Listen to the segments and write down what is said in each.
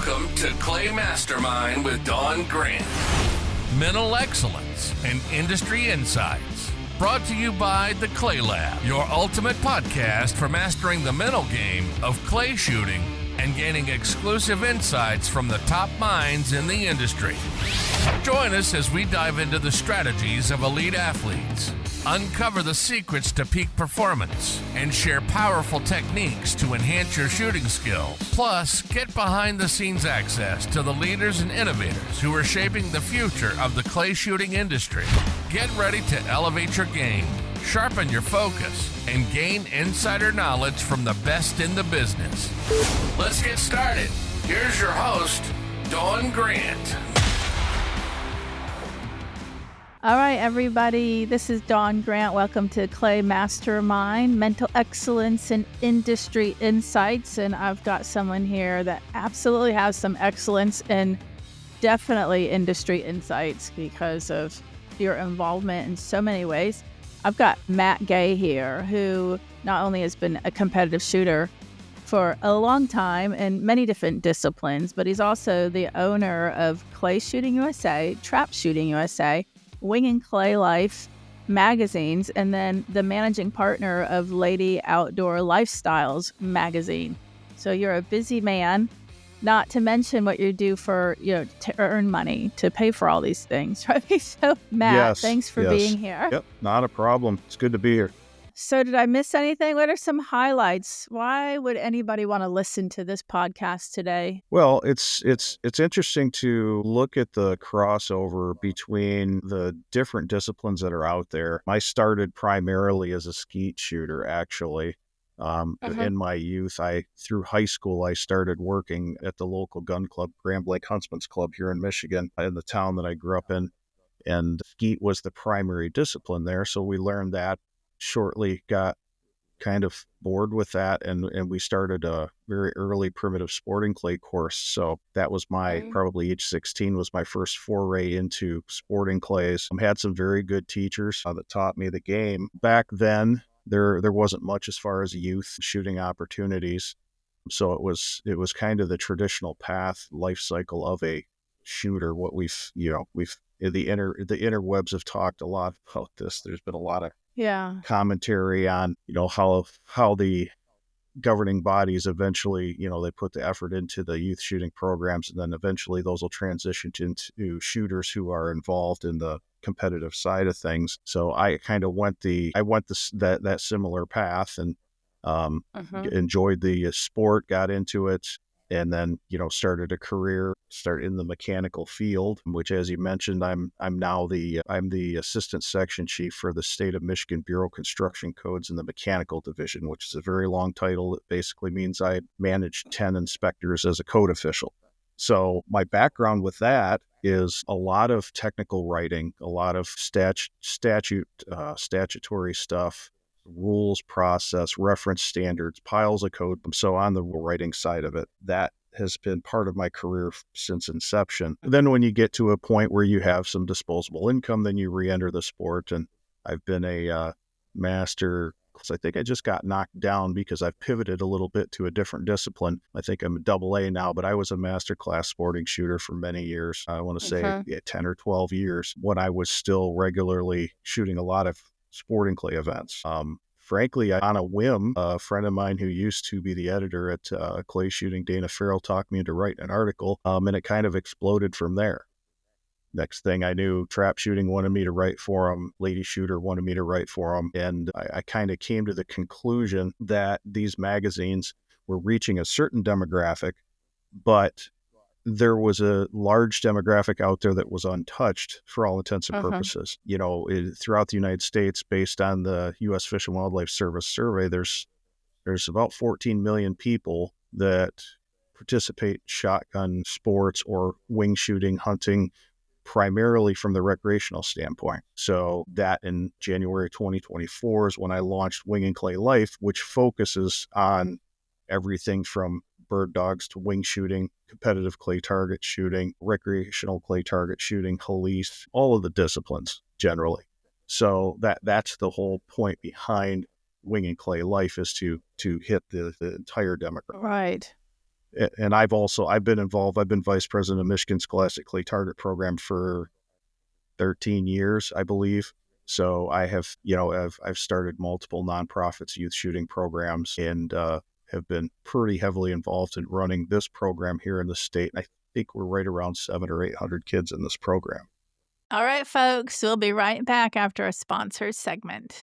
Welcome to Clay Mastermind with Don Grant. Mental excellence and industry insights. Brought to you by the Clay Lab, your ultimate podcast for mastering the mental game of clay shooting and gaining exclusive insights from the top minds in the industry. Join us as we dive into the strategies of elite athletes, uncover the secrets to peak performance, and share powerful techniques to enhance your shooting skill. Plus, get behind-the-scenes access to the leaders and innovators who are shaping the future of the clay shooting industry. Get ready to elevate your game, sharpen your focus, and gain insider knowledge from the best in the business. Let's get started. Here's your host, Don Grant. All right, everybody, this is Dawn Grant. Welcome to Clay Mastermind, Mental Excellence and Industry Insights. And I've got someone here that absolutely has some excellence and definitely industry insights because of your involvement in so many ways. I've got Matt Gay here, who not only has been a competitive shooter for a long time in many different disciplines, but he's also the owner of Clay Shooting USA, Trap Shooting USA, Wing and Clay Life magazines, and then the managing partner of Lady Outdoor Lifestyles magazine. So you're a busy man, not to mention what you do for, to earn money, to pay for all these things, right? So Matt, thanks for being here. Yep, not a problem. It's good to be here. So did I miss anything? What are some highlights? Why would anybody want to listen to this podcast today? Well, it's interesting to look at the crossover between the different disciplines that are out there. I started primarily as a skeet shooter, actually. In my youth, through high school, I started working at the local gun club, Grand Blanc Huntsman's Club here in Michigan, in the town that I grew up in. And skeet was the primary discipline there. So we learned that. Shortly got kind of bored with that, and we started a very early primitive sporting clay course. So that was probably age 16 was my first foray into sporting clays. Had some very good teachers that taught me the game. Back then, there wasn't much as far as youth shooting opportunities. So it was kind of the traditional path life cycle of a shooter. What we've the interwebs have talked a lot about this. There's been a lot of commentary on, how the governing bodies eventually, they put the effort into the youth shooting programs, and then eventually those will transition into shooters who are involved in the competitive side of things. So I kind of went that similar path and enjoyed the sport, got into it, and then, started a career in the mechanical field, which, as you mentioned, I'm now I'm the assistant section chief for the state of Michigan Bureau of Construction Codes in the mechanical division, which is a very long title. It basically means I manage 10 inspectors as a code official. So my background with that is a lot of technical writing, a lot of statutory stuff, rules, process, reference standards, piles of code. So on the writing side of it, that has been part of my career since inception. Then when you get to a point where you have some disposable income, then you re-enter the sport. And I've been a master. I think I just got knocked down because I've pivoted a little bit to a different discipline. I think I'm a AA now, but I was a master class sporting shooter for many years. I want to say 10 or 12 years when I was still regularly shooting a lot of sporting clay events. Frankly, on a whim, a friend of mine who used to be the editor at Clay Shooting, Dana Farrell, talked me into writing an article, and it kind of exploded from there. Next thing I knew, Trap Shooting wanted me to write for them, Lady Shooter wanted me to write for them, and I kind of came to the conclusion that these magazines were reaching a certain demographic, but there was a large demographic out there that was untouched for all intents and purposes. Throughout the United States, based on the U.S. Fish and Wildlife Service survey, there's about 14 million people that participate in shotgun sports or wing shooting, hunting, primarily from the recreational standpoint. So that in January 2024 is when I launched Wing and Clay Life, which focuses on everything from bird dogs to wing shooting, competitive clay target shooting, recreational clay target shooting, police, all of the disciplines generally. So that's the whole point behind Wing and Clay Life, is to hit the entire demographic. Right. And I've been involved. I've been vice president of Michigan Scholastic Clay Target Program for 13 years, I believe. So I have, I've started multiple nonprofits, youth shooting programs, and have been pretty heavily involved in running this program here in the state. And I think we're right around 700 or 800 kids in this program. All right, folks, we'll be right back after a sponsored segment.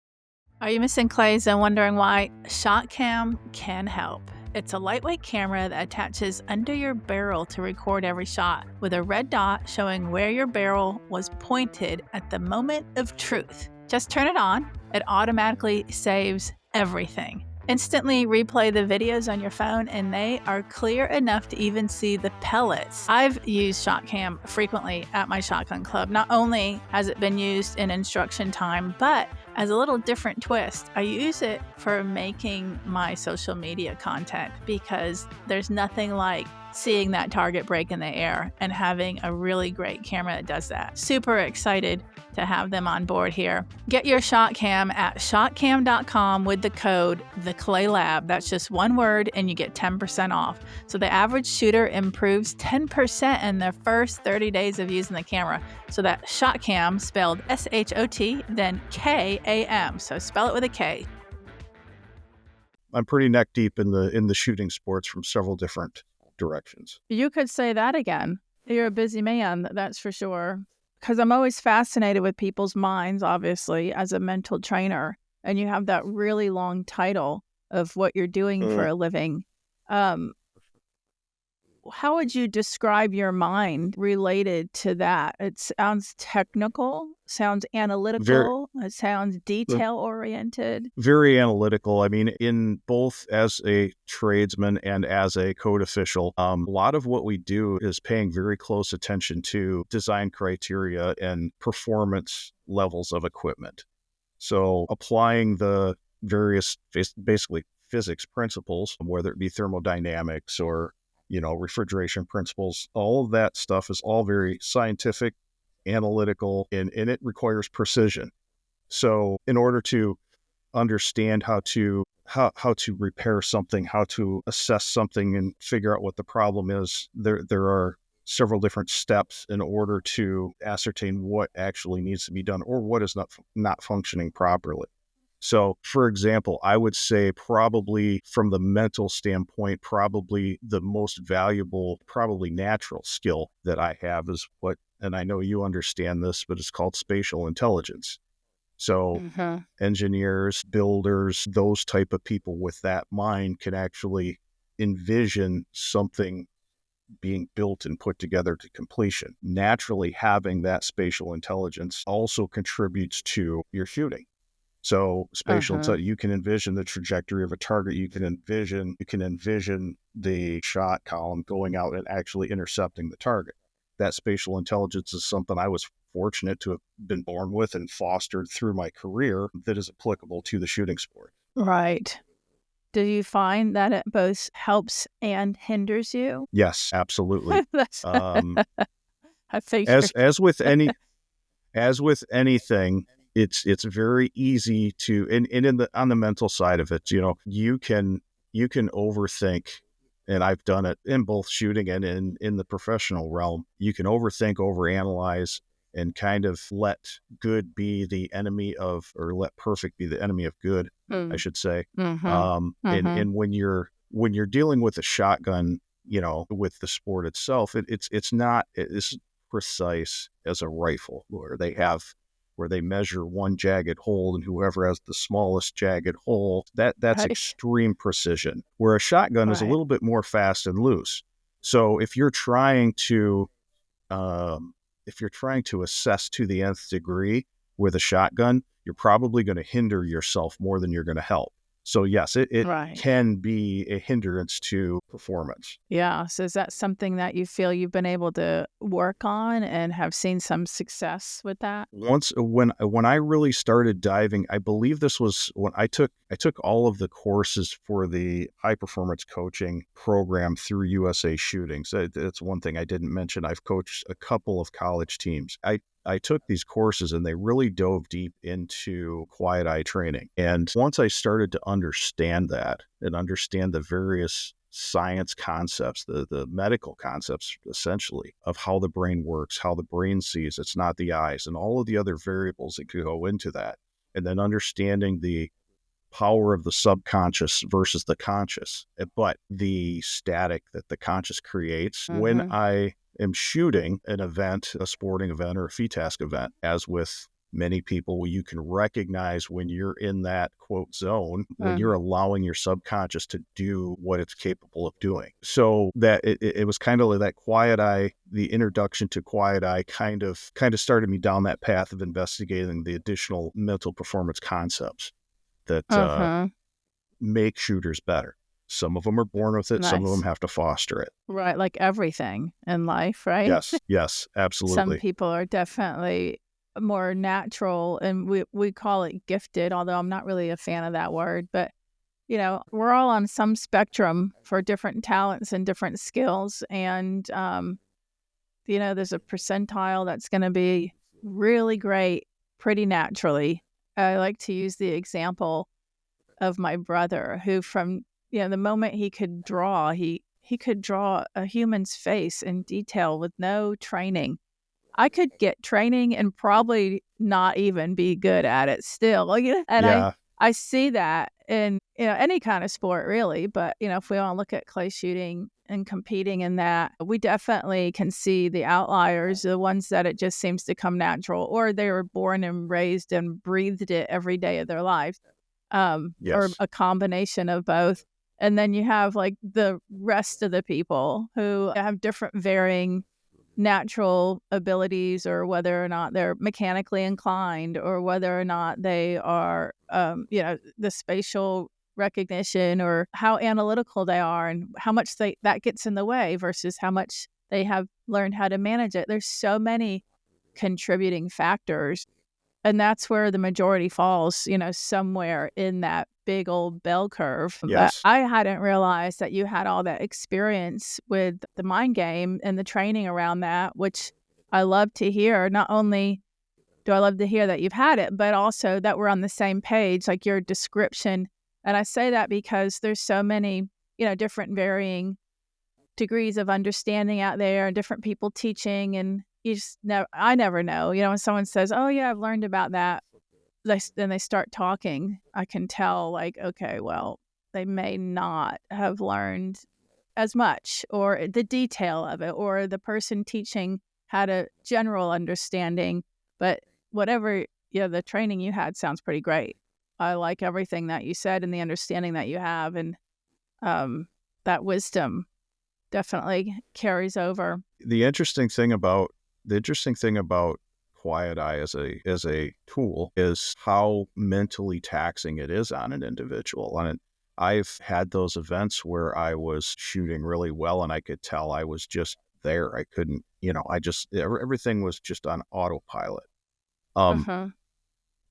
Are you missing clays and wondering why? ShotCam can help. It's a lightweight camera that attaches under your barrel to record every shot, with a red dot showing where your barrel was pointed at the moment of truth. Just turn it on. It automatically saves everything. Instantly replay the videos on your phone, and they are clear enough to even see the pellets. I've used ShotCam frequently at my shotgun club. Not only has it been used in instruction time, but as a little different twist, I use it for making my social media content, because there's nothing like seeing that target break in the air and having a really great camera that does that. Super excited to have them on board here. Get your ShotCam at shotcam.com with the code TheClayLab. That's just one word, and you get 10% off. So the average shooter improves 10% in their first 30 days of using the camera. So that ShotCam, spelled SHOT, then KAM. So spell it with a K. I'm pretty neck deep in the shooting sports from several different directions. You could say that again. You're a busy man, that's for sure. Because I'm always fascinated with people's minds, obviously, as a mental trainer. And you have that really long title of what you're doing for a living. How would you describe your mind related to that? It sounds technical, sounds analytical, it sounds detail-oriented. Very analytical. I mean, in both as a tradesman and as a code official, a lot of what we do is paying very close attention to design criteria and performance levels of equipment. So applying the various, basically physics principles, whether it be thermodynamics or refrigeration principles, all of that stuff is all very scientific, analytical, and it requires precision. So in order to understand how to repair something, how to assess something and figure out what the problem is, there are several different steps in order to ascertain what actually needs to be done or what is not functioning properly. So, for example, I would say probably from the mental standpoint, probably the most valuable, probably natural skill that I have is and I know you understand this, but it's called spatial intelligence. So engineers, builders, those type of people with that mind can actually envision something being built and put together to completion. Naturally, having that spatial intelligence also contributes to your shooting. So spatial, you can envision the trajectory of a target. You can envision the shot column going out and actually intercepting the target. That spatial intelligence is something I was fortunate to have been born with and fostered through my career that is applicable to the shooting sport. Right. Do you find that it both helps and hinders you? Yes, absolutely. I think as with anything, it's very easy to, and on the mental side of it, you can overthink, and I've done it in both shooting and in the professional realm. You can overthink, overanalyze, and kind of let good be the enemy of, or let perfect be the enemy of good, I should say. And when you're dealing with a shotgun, with the sport itself, it's not as precise as a rifle, where they measure one jagged hole, and whoever has the smallest jagged hole, that's extreme precision, where a shotgun is a little bit more fast and loose. So if you're trying to assess to the nth degree with a shotgun, you're probably going to hinder yourself more than you're going to help. So yes, it can be a hindrance to performance. Yeah. So is that something that you feel you've been able to work on and have seen some success with that? Once when I really started diving, I believe this was when I took all of the courses for the high performance coaching program through USA Shooting. So it's one thing I didn't mention. I've coached a couple of college teams. I took these courses and they really dove deep into quiet eye training. And once I started to understand that and understand the various science concepts, the medical concepts, essentially, of how the brain works, how the brain sees. It's not the eyes, and all of the other variables that could go into that. And then understanding the power of the subconscious versus the conscious, but the static that the conscious creates when I am shooting an event, a sporting event or a FETASC event, as with many people, you can recognize when you're in that quote zone, when you're allowing your subconscious to do what it's capable of doing. So that it was kind of like that quiet eye, the introduction to quiet eye kind of started me down that path of investigating the additional mental performance concepts that make shooters better. Some of them are born with it. Nice. Some of them have to foster it. Right. Like everything in life, right? Yes, absolutely. Some people are definitely more natural, and we call it gifted, although I'm not really a fan of that word. But, we're all on some spectrum for different talents and different skills. And, there's a percentile that's going to be really great pretty naturally. I like to use the example of my brother, who from the moment he could draw, he could draw a human's face in detail with no training. I could get training and probably not even be good at it still. And I see that in any kind of sport really, but if we want to look at clay shooting and competing in that, we definitely can see the outliers, the ones that it just seems to come natural, or they were born and raised and breathed it every day of their lives, or a combination of both. And then you have like the rest of the people who have different varying natural abilities, or whether or not they're mechanically inclined, or whether or not they are, the spatial recognition, or how analytical they are, and how much that gets in the way versus how much they have learned how to manage it. There's so many contributing factors. And that's where the majority falls, somewhere in that big old bell curve. Yes. But I hadn't realized that you had all that experience with the mind game and the training around that, which I love to hear. Not only do I love to hear that you've had it, but also that we're on the same page, like your description. And I say that because there's so many, different varying degrees of understanding out there, and different people teaching, and I never know. When someone says, "Oh yeah, I've learned about that," then they start talking, I can tell, like, okay, well, they may not have learned as much, or the detail of it, or the person teaching had a general understanding. But whatever, the training you had sounds pretty great. I like everything that you said and the understanding that you have, and that wisdom definitely carries over. The interesting thing about quiet eye as a tool is how mentally taxing it is on an individual. And I've had those events where I was shooting really well and I could tell I was just there. I couldn't, everything was just on autopilot.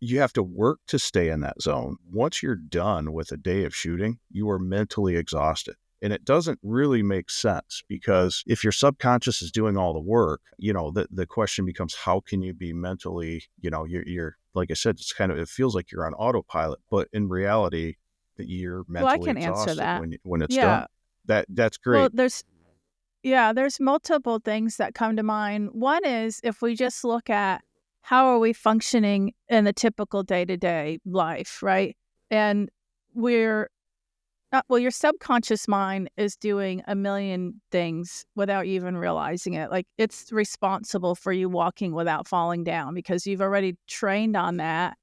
You have to work to stay in that zone. Once you're done with a day of shooting, you are mentally exhausted. And it doesn't really make sense, because if your subconscious is doing all the work, the question becomes, how can you be mentally, you're like I said, it feels like you're on autopilot, but in reality, you're mentally I can exhausted answer that. when it's done. That's great. Well, there's multiple things that come to mind. One is, if we just look at how are we functioning in the typical day-to-day life, right? And your subconscious mind is doing a million things without you even realizing it. Like, it's responsible for you walking without falling down, because you've already trained on that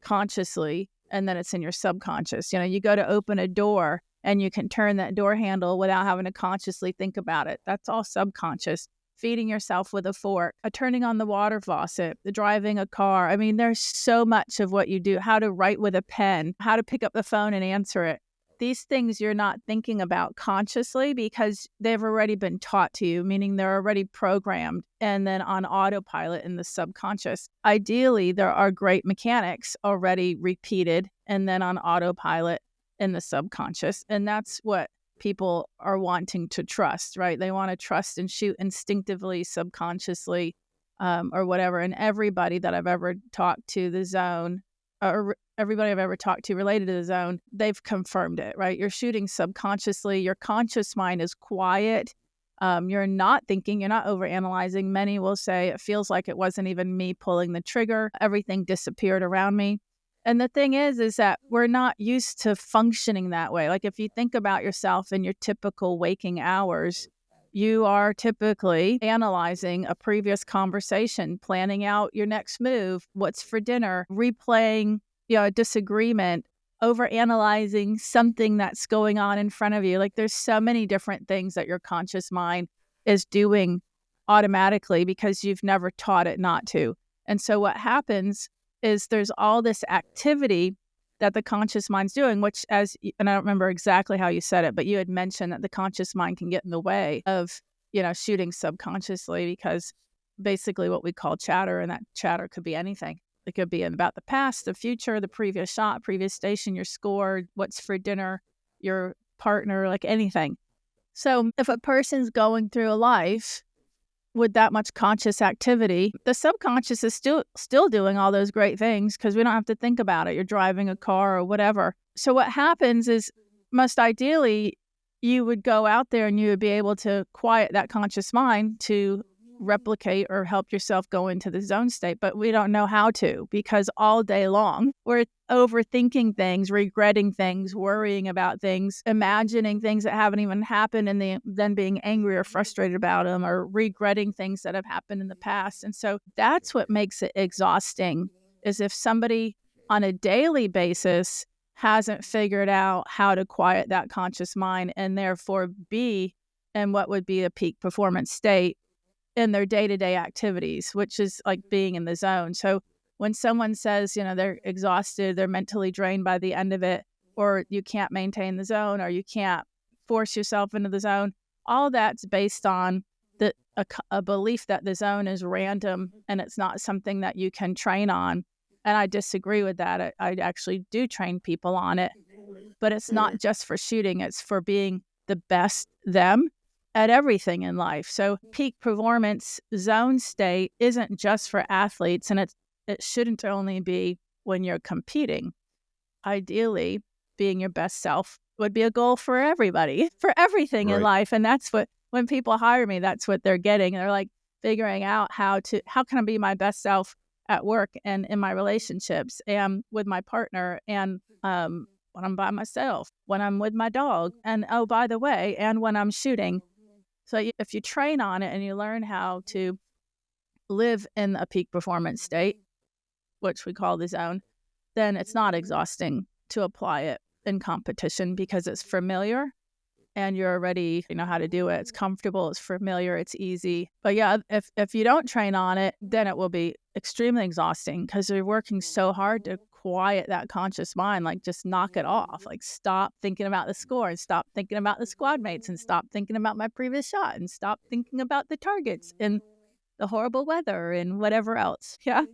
consciously, and then it's in your subconscious. You go to open a door and you can turn that door handle without having to consciously think about it. That's all subconscious. Feeding yourself with a fork, turning on the water faucet, driving a car. I mean, there's so much of what you do. How to write with a pen, how to pick up the phone and answer it. These things you're not thinking about consciously, because they've already been taught to you, meaning they're already programmed and then on autopilot in the subconscious. Ideally, there are great mechanics already repeated and then on autopilot in the subconscious. And that's what people are wanting to trust, right? They want to trust and shoot instinctively, subconsciously, or whatever. And everybody that I've ever talked to, the zone everybody I've ever talked to related to the zone, they've confirmed it, right? You're shooting subconsciously. Your conscious mind is quiet. You're not thinking, you're not overanalyzing. Many will say it feels like it wasn't even me pulling the trigger. Everything disappeared around me. And the thing is that we're not used to functioning that way. Like if you think about yourself in your typical waking hours, you are typically analyzing a previous conversation, planning out your next move, what's for dinner, replaying, a disagreement, overanalyzing something that's going on in front of you. Like there's so many different things that your conscious mind is doing automatically because you've never taught it not to. And so what happens is there's all this activity that the conscious mind's doing, which and I don't remember exactly how you said it, but you had mentioned that the conscious mind can get in the way of, shooting subconsciously because basically what we call chatter, and that chatter could be anything. It could be about the past, the future, the previous shot, previous station, your score, what's for dinner, your partner, like anything. So if a person's going through a life with that much conscious activity, the subconscious is still doing all those great things because we don't have to think about it. You're driving a car or whatever. So what happens is most ideally, you would go out there and you would be able to quiet that conscious mind to replicate or help yourself go into the zone state. But we don't know how to because all day long, we're overthinking things, regretting things, worrying about things, imagining things that haven't even happened and then being angry or frustrated about them or regretting things that have happened in the past. And so that's what makes it exhausting is if somebody on a daily basis hasn't figured out how to quiet that conscious mind and therefore be in what would be a peak performance state in their day-to-day activities, which is like being in the zone. So when someone says, they're exhausted, they're mentally drained by the end of it, or you can't maintain the zone, or you can't force yourself into the zone, all that's based on a belief that the zone is random and it's not something that you can train on. And I disagree with that. I actually do train people on it, but it's not just for shooting. It's for being the best them at everything in life. So peak performance zone state isn't just for athletes, and it shouldn't only be when you're competing. Ideally, being your best self would be a goal for everybody, for everything in life. And that's what, when people hire me, that's what they're getting. They're like figuring out how can I be my best self at work and in my relationships and with my partner and when I'm by myself, when I'm with my dog, and oh, by the way, and when I'm shooting. So if you train on it and you learn how to live in a peak performance state, which we call the zone, then it's not exhausting to apply it in competition because it's familiar and you're already, how to do it. It's comfortable, it's familiar, it's easy. But yeah, if you don't train on it, then it will be extremely exhausting because you're working so hard to quiet that conscious mind, like just knock it off, like stop thinking about the score and stop thinking about the squad mates and stop thinking about my previous shot and stop thinking about the targets and the horrible weather and whatever else. Yeah.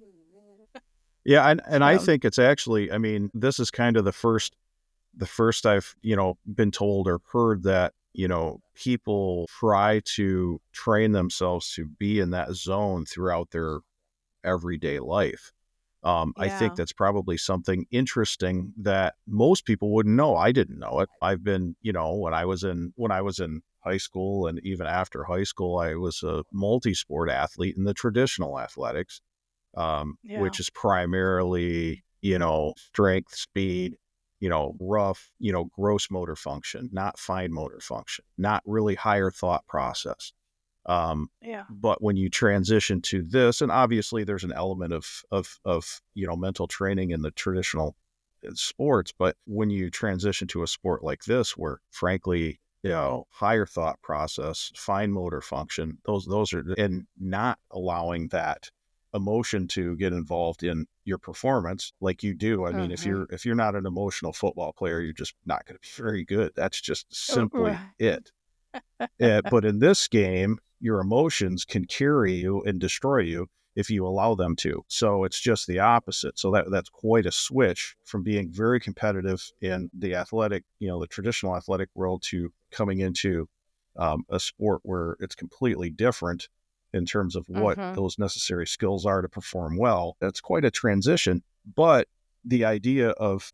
Yeah. And I think it's actually, this is kind of the first I've, been told or heard that, people try to train themselves to be in that zone throughout their everyday life. I think that's probably something interesting that most people wouldn't know. I didn't know it. I've been, when I was in high school and even after high school, I was a multi-sport athlete in the traditional athletics, which is primarily, strength, speed, rough, gross motor function, not fine motor function, not really higher thought process. But when you transition to this, and obviously there's an element of mental training in the traditional sports, but when you transition to a sport like this, where frankly, higher thought process, fine motor function, those are, and not allowing that emotion to get involved in your performance like you do. If you're not an emotional football player, you're just not going to be very good. That's just simply it. But in this game, your emotions can carry you and destroy you if you allow them to. So it's just the opposite. So that's quite a switch from being very competitive in the athletic, the traditional athletic world, to coming into a sport where it's completely different in terms of what those necessary skills are to perform well. That's quite a transition, but the idea of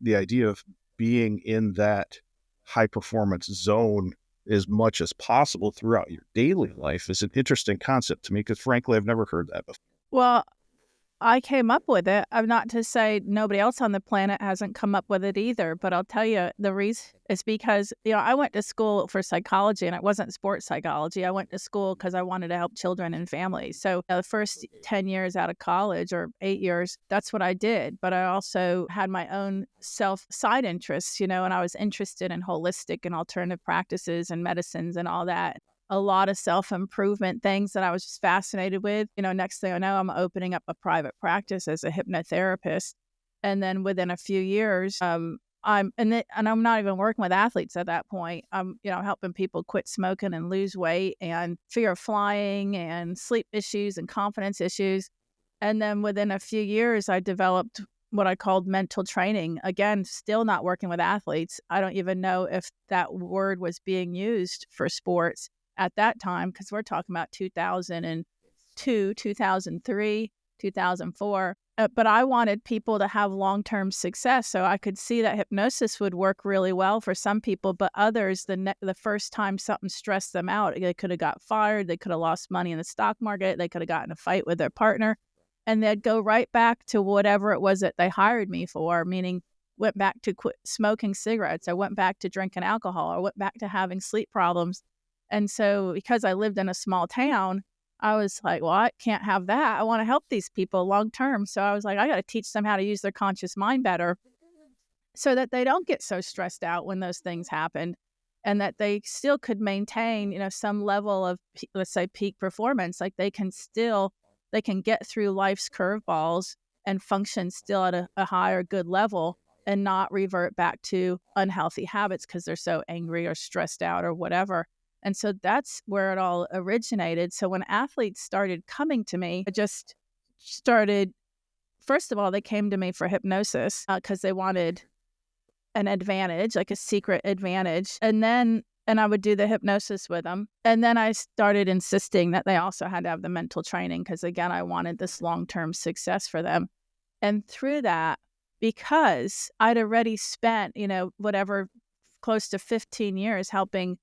being in that high performance zone as much as possible throughout your daily life is an interesting concept to me, because frankly, I've never heard that before. Well, I came up with it. I'm not to say nobody else on the planet hasn't come up with it either, but I'll tell you the reason is because, I went to school for psychology, and it wasn't sports psychology. I went to school because I wanted to help children and families. So the first 10 years out of college, or 8 years, that's what I did. But I also had my own side interests, and I was interested in holistic and alternative practices and medicines and all that. A lot of self-improvement things that I was just fascinated with. Next thing I know, I'm opening up a private practice as a hypnotherapist. And then within a few years, I'm not even working with athletes at that point. I'm, helping people quit smoking and lose weight, and fear of flying and sleep issues and confidence issues. And then within a few years, I developed what I called mental training. Again, still not working with athletes. I don't even know if that word was being used for sports at that time, because we're talking about 2002, 2003, 2004. But I wanted people to have long-term success, so I could see that hypnosis would work really well for some people, but others, the first time something stressed them out, they could have got fired, they could have lost money in the stock market, they could have gotten in a fight with their partner, and they'd go right back to whatever it was that they hired me for, meaning went back to quit smoking cigarettes, I went back to drinking alcohol, I went back to having sleep problems. And so because I lived in a small town, I was like, well, I can't have that. I want to help these people long term. So I was like, I got to teach them how to use their conscious mind better so that they don't get so stressed out when those things happen, and that they still could maintain, some level of, let's say, peak performance. Like they can get through life's curveballs and function still at a higher good level, and not revert back to unhealthy habits because they're so angry or stressed out or whatever. And so that's where it all originated. So when athletes started coming to me, I just started, first of all, they came to me for hypnosis because they wanted an advantage, like a secret advantage. And I would do the hypnosis with them. And then I started insisting that they also had to have the mental training because, again, I wanted this long-term success for them. And through that, because I'd already spent, whatever, close to 15 years helping,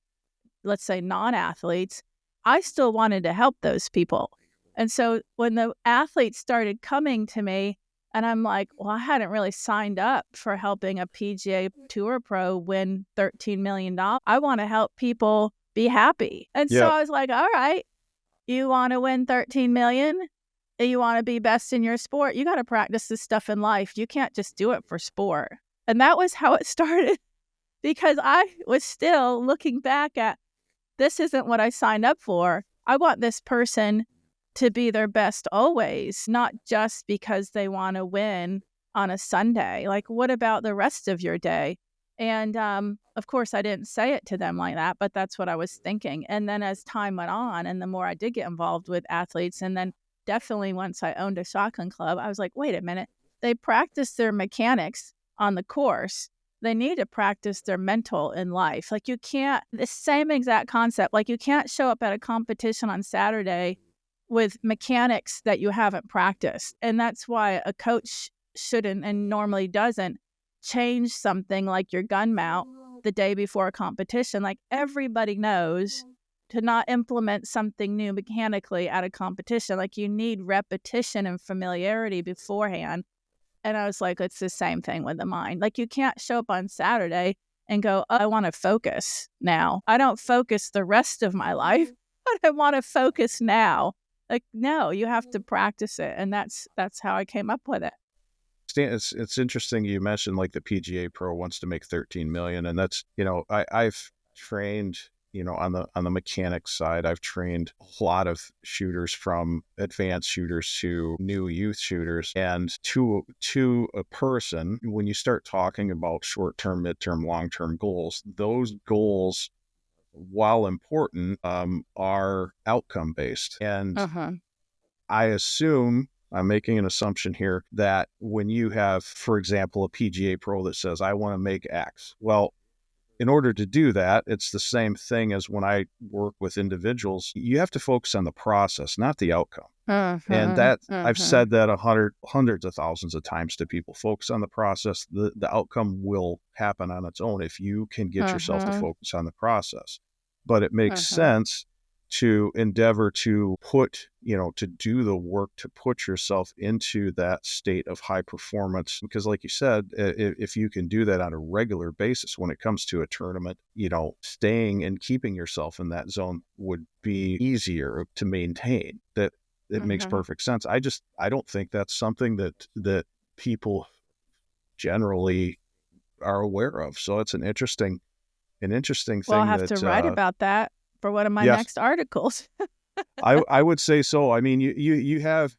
let's say, non-athletes, I still wanted to help those people. And so when the athletes started coming to me, and I'm like, well, I hadn't really signed up for helping a PGA Tour pro win $13 million. I want to help people be happy. And so I was like, all right, you want to win $13 million? You want to be best in your sport? You got to practice this stuff in life. You can't just do it for sport. And that was how it started, because I was still looking back at, this isn't what I signed up for. I want this person to be their best always, not just because they want to win on a Sunday. Like, what about the rest of your day? And of course, I didn't say it to them like that, but that's what I was thinking. And then as time went on, and the more I did get involved with athletes, and then definitely once I owned a shotgun club, I was like, wait a minute, they practice their mechanics on the course. They need to practice their mental in life. Like, you can't, the same exact concept, like you can't show up at a competition on Saturday with mechanics that you haven't practiced. And that's why a coach shouldn't, and normally doesn't, change something like your gun mount the day before a competition. Like, everybody knows to not implement something new mechanically at a competition. Like, you need repetition and familiarity beforehand. And I was like, it's the same thing with the mind. Like, you can't show up on Saturday and go, oh, I want to focus now. I don't focus the rest of my life, but I want to focus now. Like, no, you have to practice it. And that's how I came up with it. It's interesting you mentioned like the PGA Pro wants to make 13 million, and that's, I've trained, on the mechanics side, I've trained a lot of shooters, from advanced shooters to new youth shooters, and to a person, when you start talking about short-term, midterm, long-term goals, those goals, while important, are outcome based. And I assume, I'm making an assumption here, that when you have, for example, a PGA Pro that says, I want to make X, well, in order to do that, it's the same thing as when I work with individuals. You have to focus on the process, not the outcome. And that I've said that hundreds of thousands of times to people. Focus on the process. The outcome will happen on its own if you can get yourself to focus on the process. But it makes sense to endeavor to to do the work to put yourself into that state of high performance. Because like you said, if you can do that on a regular basis when it comes to a tournament, staying and keeping yourself in that zone would be easier to maintain. That it makes perfect sense. I don't think that's something that people generally are aware of. So it's an interesting thing. Well, I'll have to write about that for one of my next articles. I would say so. I mean, you have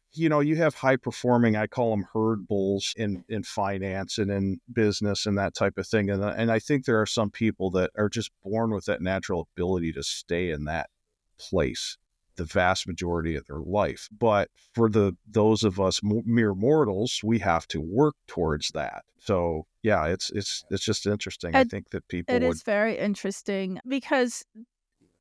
high performing, I call them herd bulls in finance and in business and that type of thing. And I think there are some people that are just born with that natural ability to stay in that place the vast majority of their life. But for those of us mere mortals, we have to work towards that. So yeah, it's just interesting. I think that people It is very interesting because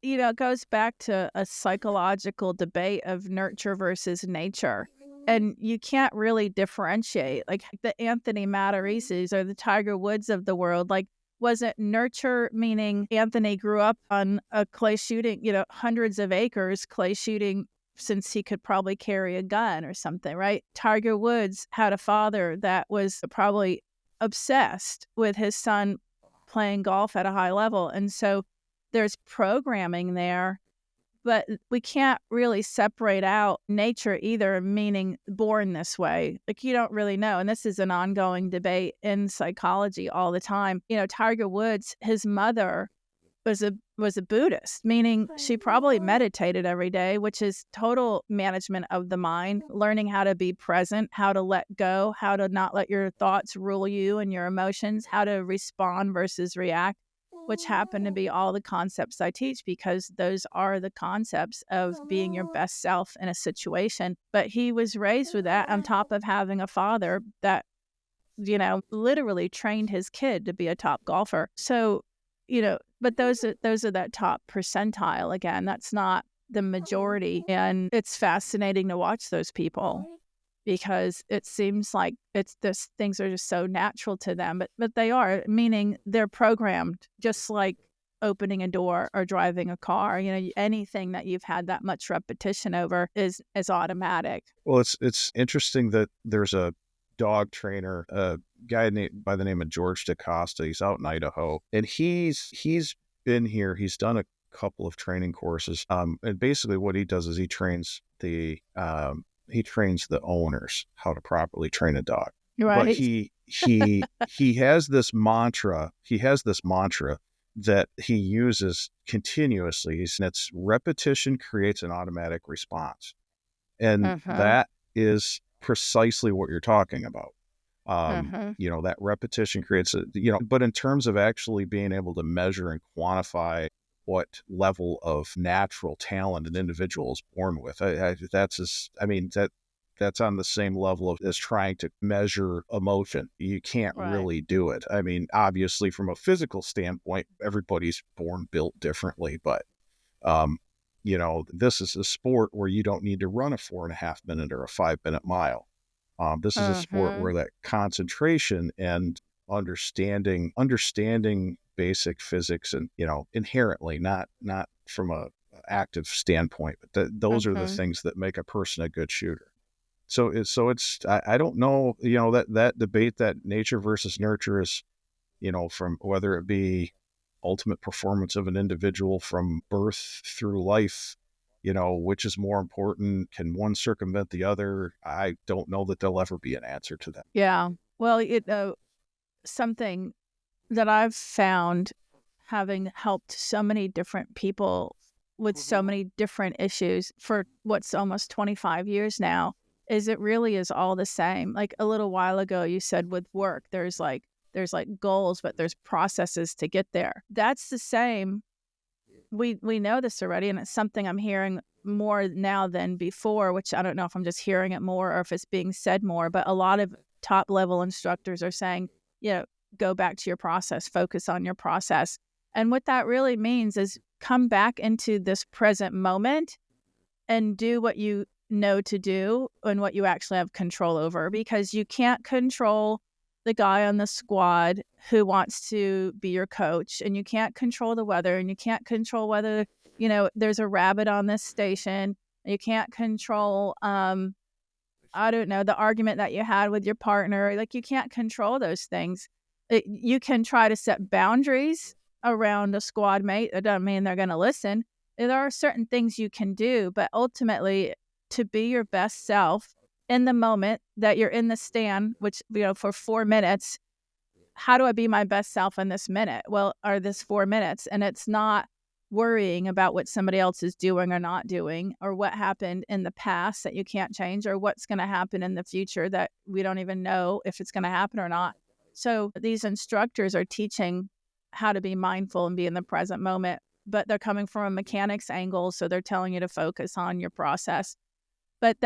it goes back to a psychological debate of nurture versus nature. And you can't really differentiate. Like the Anthony Matarisis or the Tiger Woods of the world, like, was it nurture, meaning Anthony grew up on a clay shooting, hundreds of acres clay shooting since he could probably carry a gun or something, right? Tiger Woods had a father that was probably obsessed with his son playing golf at a high level. And so there's programming there, but we can't really separate out nature either, meaning born this way. Like, you don't really know. And this is an ongoing debate in psychology all the time. Tiger Woods, his mother was a Buddhist, meaning she probably meditated every day, which is total management of the mind, learning how to be present, how to let go, how to not let your thoughts rule you and your emotions, how to respond versus react, which happen to be all the concepts I teach because those are the concepts of being your best self in a situation. But he was raised with that on top of having a father that, literally trained his kid to be a top golfer. So, but those are that top percentile. Again, that's not the majority. And it's fascinating to watch those people because it seems like things are just so natural to them, but they are, meaning they're programmed, just like opening a door or driving a car. Anything that you've had that much repetition over is automatic. Well, it's interesting that there's a dog trainer, a guy by the name of George DaCosta. He's out in Idaho, and he's been here. He's done a couple of training courses. And basically what he does is he trains the owners how to properly train a dog. Right. But he has this mantra. That he uses continuously. And it's repetition creates an automatic response. And that is precisely what you're talking about. That repetition creates but in terms of actually being able to measure and quantify what level of natural talent an individual is born with, that's on the same level as trying to measure emotion. You can't really do it. I mean, obviously from a physical standpoint, everybody's built differently, but this is a sport where you don't need to run a 4.5 minute or a 5-minute mile. This is a sport where that concentration and understanding basic physics and, inherently, not from a active standpoint, but those are the things that make a person a good shooter. So it's I don't know, that debate, that nature versus nurture is, from whether it be ultimate performance of an individual from birth through life, which is more important? Can one circumvent the other? I don't know that there'll ever be an answer to that. Yeah. Well, something that I've found, having helped so many different people with so many different issues for what's almost 25 years now, is it really is all the same. Like a little while ago, you said with work, there's like goals, but there's processes to get there. That's the same. We know this already, and it's something I'm hearing more now than before, which I don't know if I'm just hearing it more or if it's being said more, but a lot of top level instructors are saying, go back to your process, focus on your process. And what that really means is come back into this present moment and do what you know to do and what you actually have control over, because you can't control the guy on the squad who wants to be your coach, and you can't control the weather, and you can't control whether, there's a rabbit on this station. You can't control, I don't know, the argument that you had with your partner. Like, you can't control those things. You can try to set boundaries around a squad mate. That doesn't mean they're going to listen. There are certain things you can do, but ultimately, to be your best self in the moment that you're in the stand, which, for 4 minutes, how do I be my best self in this minute? Well, or this 4 minutes. And it's not worrying about what somebody else is doing or not doing, or what happened in the past that you can't change, or what's going to happen in the future that we don't even know if it's going to happen or not. So these instructors are teaching how to be mindful and be in the present moment, but they're coming from a mechanics angle. So they're telling you to focus on your process. But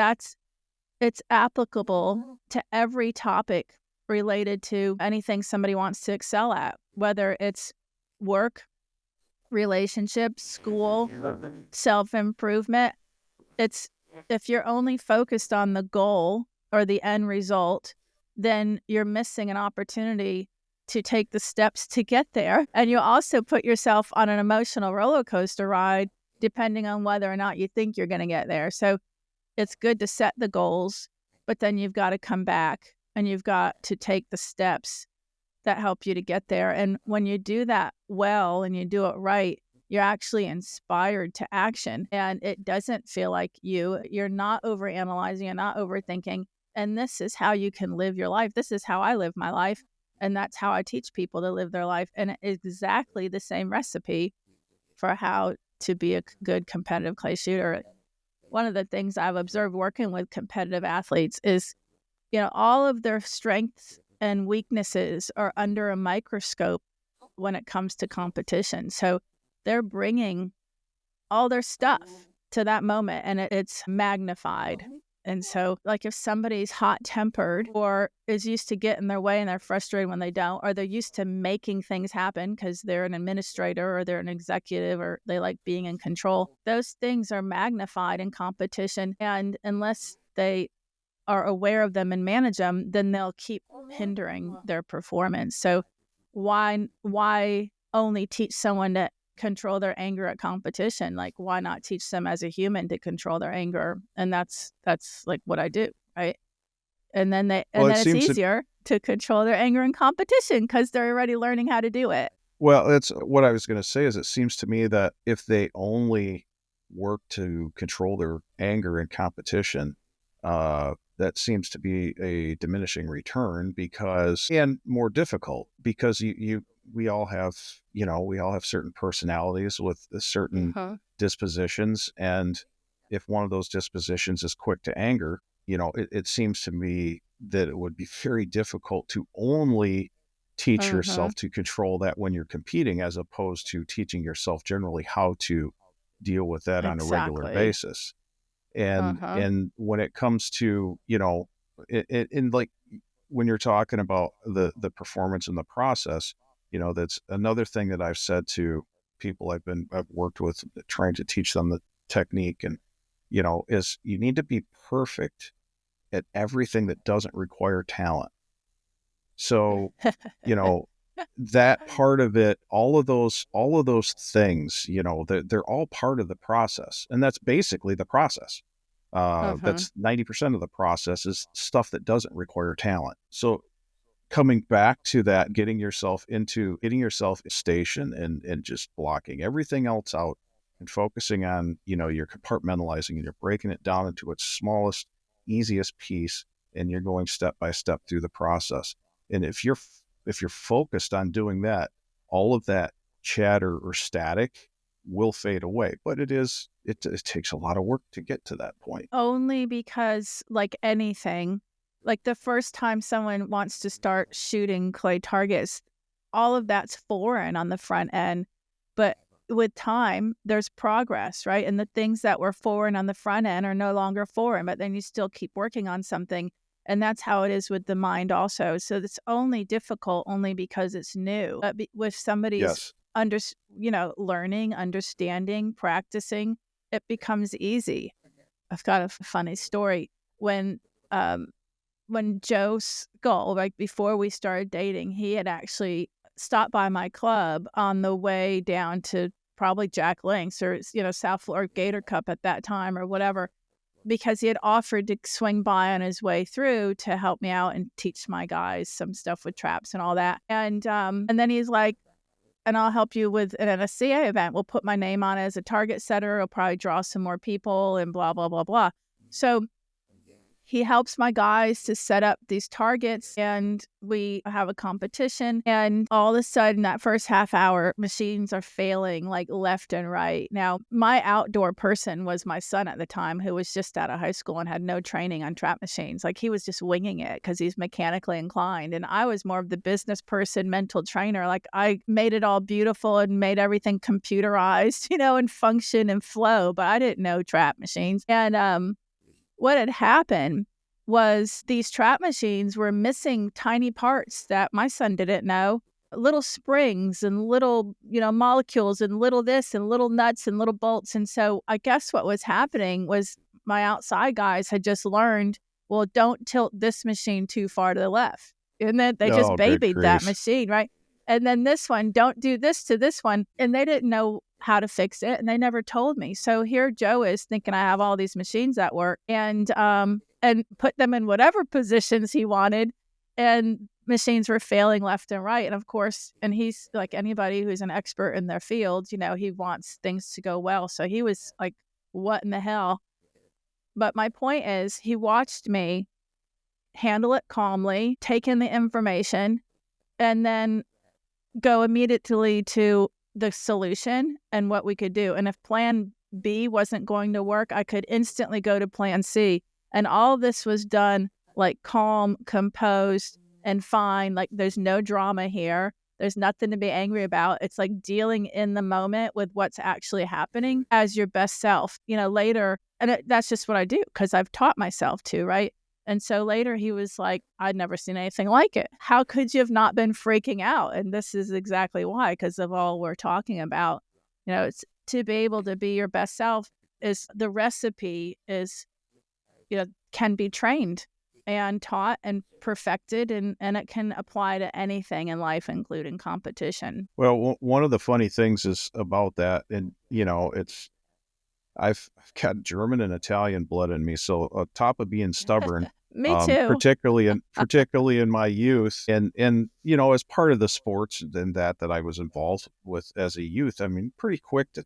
it's applicable to every topic related to anything somebody wants to excel at, whether it's work, relationships, school, self-improvement. It's, if you're only focused on the goal or the end result, then you're missing an opportunity to take the steps to get there. And you also put yourself on an emotional roller coaster ride, depending on whether or not you think you're going to get there. So it's good to set the goals, but then you've got to come back and you've got to take the steps that help you to get there. And when you do that well and you do it right, you're actually inspired to action. And it doesn't feel like you're not overanalyzing, you're not overthinking. And this is how you can live your life. This is how I live my life. And that's how I teach people to live their life. And it's exactly the same recipe for how to be a good competitive clay shooter. One of the things I've observed working with competitive athletes is, all of their strengths and weaknesses are under a microscope when it comes to competition. So they're bringing all their stuff to that moment, and it's magnified. And so, like, if somebody's hot-tempered or is used to getting their way and they're frustrated when they don't, or they're used to making things happen because they're an administrator or they're an executive or they like being in control, those things are magnified in competition. And unless they are aware of them and manage them, then they'll keep hindering their performance. So why only teach someone to control their anger at competition? Like, why not teach them as a human to control their anger? And that's like what I do, right? And then it's easier to control their anger in competition because they're already learning how to do it. Well, that's what I was going to say. Is it seems to me that if they only work to control their anger in competition, that seems to be a diminishing return, and more difficult, because we all have certain personalities with certain dispositions. And if one of those dispositions is quick to anger, it seems to me that it would be very difficult to only teach yourself to control that when you're competing, as opposed to teaching yourself generally how to deal with that on a regular basis. And when it comes to, in like when you're talking about the performance and the process, that's another thing that I've said to people I've worked with, trying to teach them the technique, and, is you need to be perfect at everything that doesn't require talent. So, that part of it, all of those things, they're all part of the process. And that's basically the process. That's 90% of the process is stuff that doesn't require talent. So coming back to that, getting yourself a station and just blocking everything else out and focusing on, you're compartmentalizing and you're breaking it down into its smallest, easiest piece, and you're going step by step through the process. And if you're focused on doing that, all of that chatter or static will fade away. But it takes a lot of work to get to that point. Only because, like anything, like the first time someone wants to start shooting clay targets, all of that's foreign on the front end. But with time, there's progress, right? And the things that were foreign on the front end are no longer foreign, but then you still keep working on something. And that's how it is with the mind also. So it's only difficult only because it's new. But with somebody's learning, understanding, practicing, it becomes easy. I've got a funny story. When Joe Skull, like before we started dating, he had actually stopped by my club on the way down to probably Jack Link's or, South Florida Gator Cup at that time or whatever, because he had offered to swing by on his way through to help me out and teach my guys some stuff with traps and all that. And then he's like, and I'll help you with an NSCA event. We'll put my name on it as a target setter. I'll probably draw some more people and blah, blah, blah, blah. So he helps my guys to set up these targets, and we have a competition. And all of a sudden, that first half hour, machines are failing like left and right. Now, my outdoor person was my son at the time, who was just out of high school and had no training on trap machines. Like, he was just winging it because he's mechanically inclined. And I was more of the business person, mental trainer. Like, I made it all beautiful and made everything computerized, and function and flow, but I didn't know trap machines. And what had happened was these trap machines were missing tiny parts that my son didn't know, little springs and little, molecules and little this and little nuts and little bolts. And so I guess what was happening was my outside guys had just learned, well, don't tilt this machine too far to the left. And then they just babied that machine, right? And then this one, don't do this to this one. And they didn't know how to fix it, and they never told me. So here Joe is thinking I have all these machines at work and put them in whatever positions he wanted, and machines were failing left and right. And of course, and he's like anybody who's an expert in their field, he wants things to go well. So he was like, what in the hell? But my point is, he watched me handle it calmly, take in the information, and then go immediately to the solution and what we could do. And if plan B wasn't going to work, I could instantly go to plan C. And all this was done like calm, composed, and fine. Like, there's no drama here. There's nothing to be angry about. It's like dealing in the moment with what's actually happening as your best self, later. And that's just what I do because I've taught myself to, right? And so later he was like, I'd never seen anything like it. How could you have not been freaking out? And this is exactly why, because of all we're talking about. It's to be able to be your best self is the recipe is, can be trained and taught and perfected, and it can apply to anything in life, including competition. Well, one of the funny things is about that, and, I've got German and Italian blood in me, so on top of being stubborn, Me too. particularly in my youth, and as part of the sports and that I was involved with as a youth, I mean, pretty quick to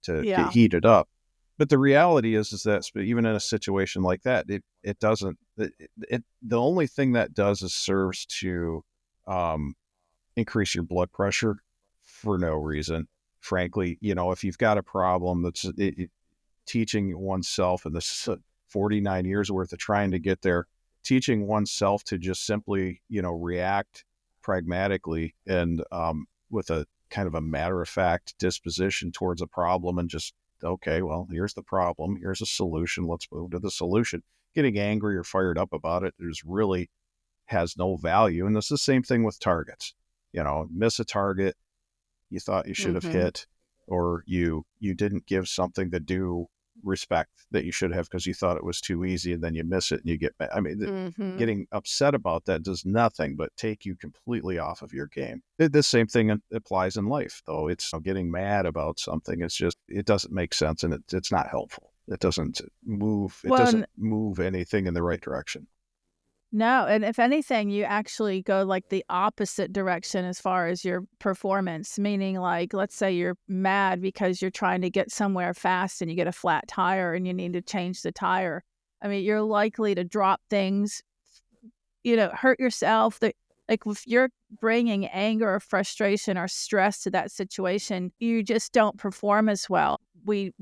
Yeah. get heated up. But the reality is that even in a situation like that, it doesn't. The only thing that does is serves to increase your blood pressure for no reason. Frankly, if you've got a problem that's teaching oneself, and this 49 years worth of trying to get there, teaching oneself to just simply, react pragmatically and with a kind of a matter-of-fact disposition towards a problem, and just, okay, well, here's the problem, here's a solution, let's move to the solution. Getting angry or fired up about it really has no value. And it's the same thing with targets. Miss a target you thought you should have hit, or you didn't give something the due respect that you should have because you thought it was too easy, and then you miss it and you get mad. I mean, getting upset about that does nothing but take you completely off of your game. The same thing applies in life, though. It's getting mad about something. It's just, it doesn't make sense, and it's not helpful. It doesn't move. It doesn't move anything in the right direction. No, and if anything, you actually go like the opposite direction as far as your performance, meaning like, let's say you're mad because you're trying to get somewhere fast and you get a flat tire and you need to change the tire. I mean, you're likely to drop things, hurt yourself. Like if you're bringing anger or frustration or stress to that situation, you just don't perform as well. We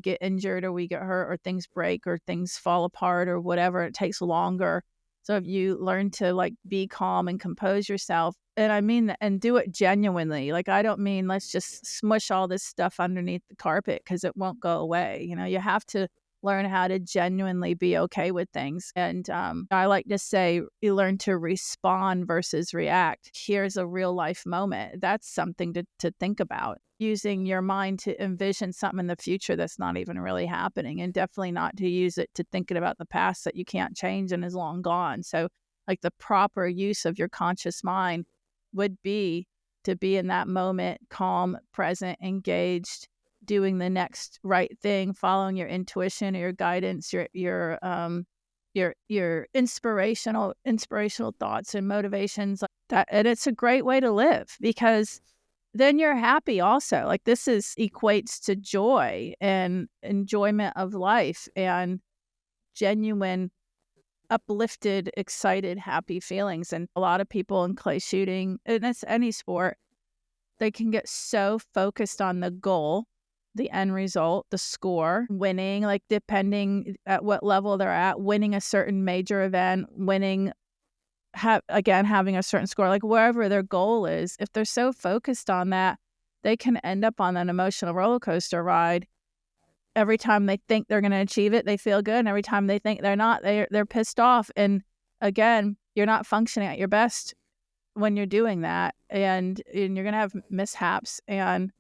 get injured or we get hurt or things break or things fall apart or whatever. It takes longer. So if you learn to like be calm and compose yourself, and I mean, and do it genuinely, like I don't mean let's just smush all this stuff underneath the carpet because it won't go away. You have to learn how to genuinely be okay with things. And I like to say, you learn to respond versus react. Here's a real life moment. That's something to think about. Using your mind to envision something in the future that's not even really happening, and definitely not to use it to thinking about the past that you can't change and is long gone. So like the proper use of your conscious mind would be to be in that moment, calm, present, engaged, doing the next right thing, following your intuition or your guidance, your inspirational thoughts and motivations like that. And it's a great way to live because then you're happy also. Like this equates to joy and enjoyment of life and genuine, uplifted, excited, happy feelings. And a lot of people in clay shooting, and it's any sport, they can get so focused on the goal, the end result, the score, winning, like depending at what level they're at, winning a certain major event, winning, having a certain score, like wherever their goal is. If they're so focused on that, they can end up on an emotional roller coaster ride. Every time they think they're going to achieve it, they feel good. And every time they think they're not, they're pissed off. And again, you're not functioning at your best when you're doing that, and you're going to have mishaps and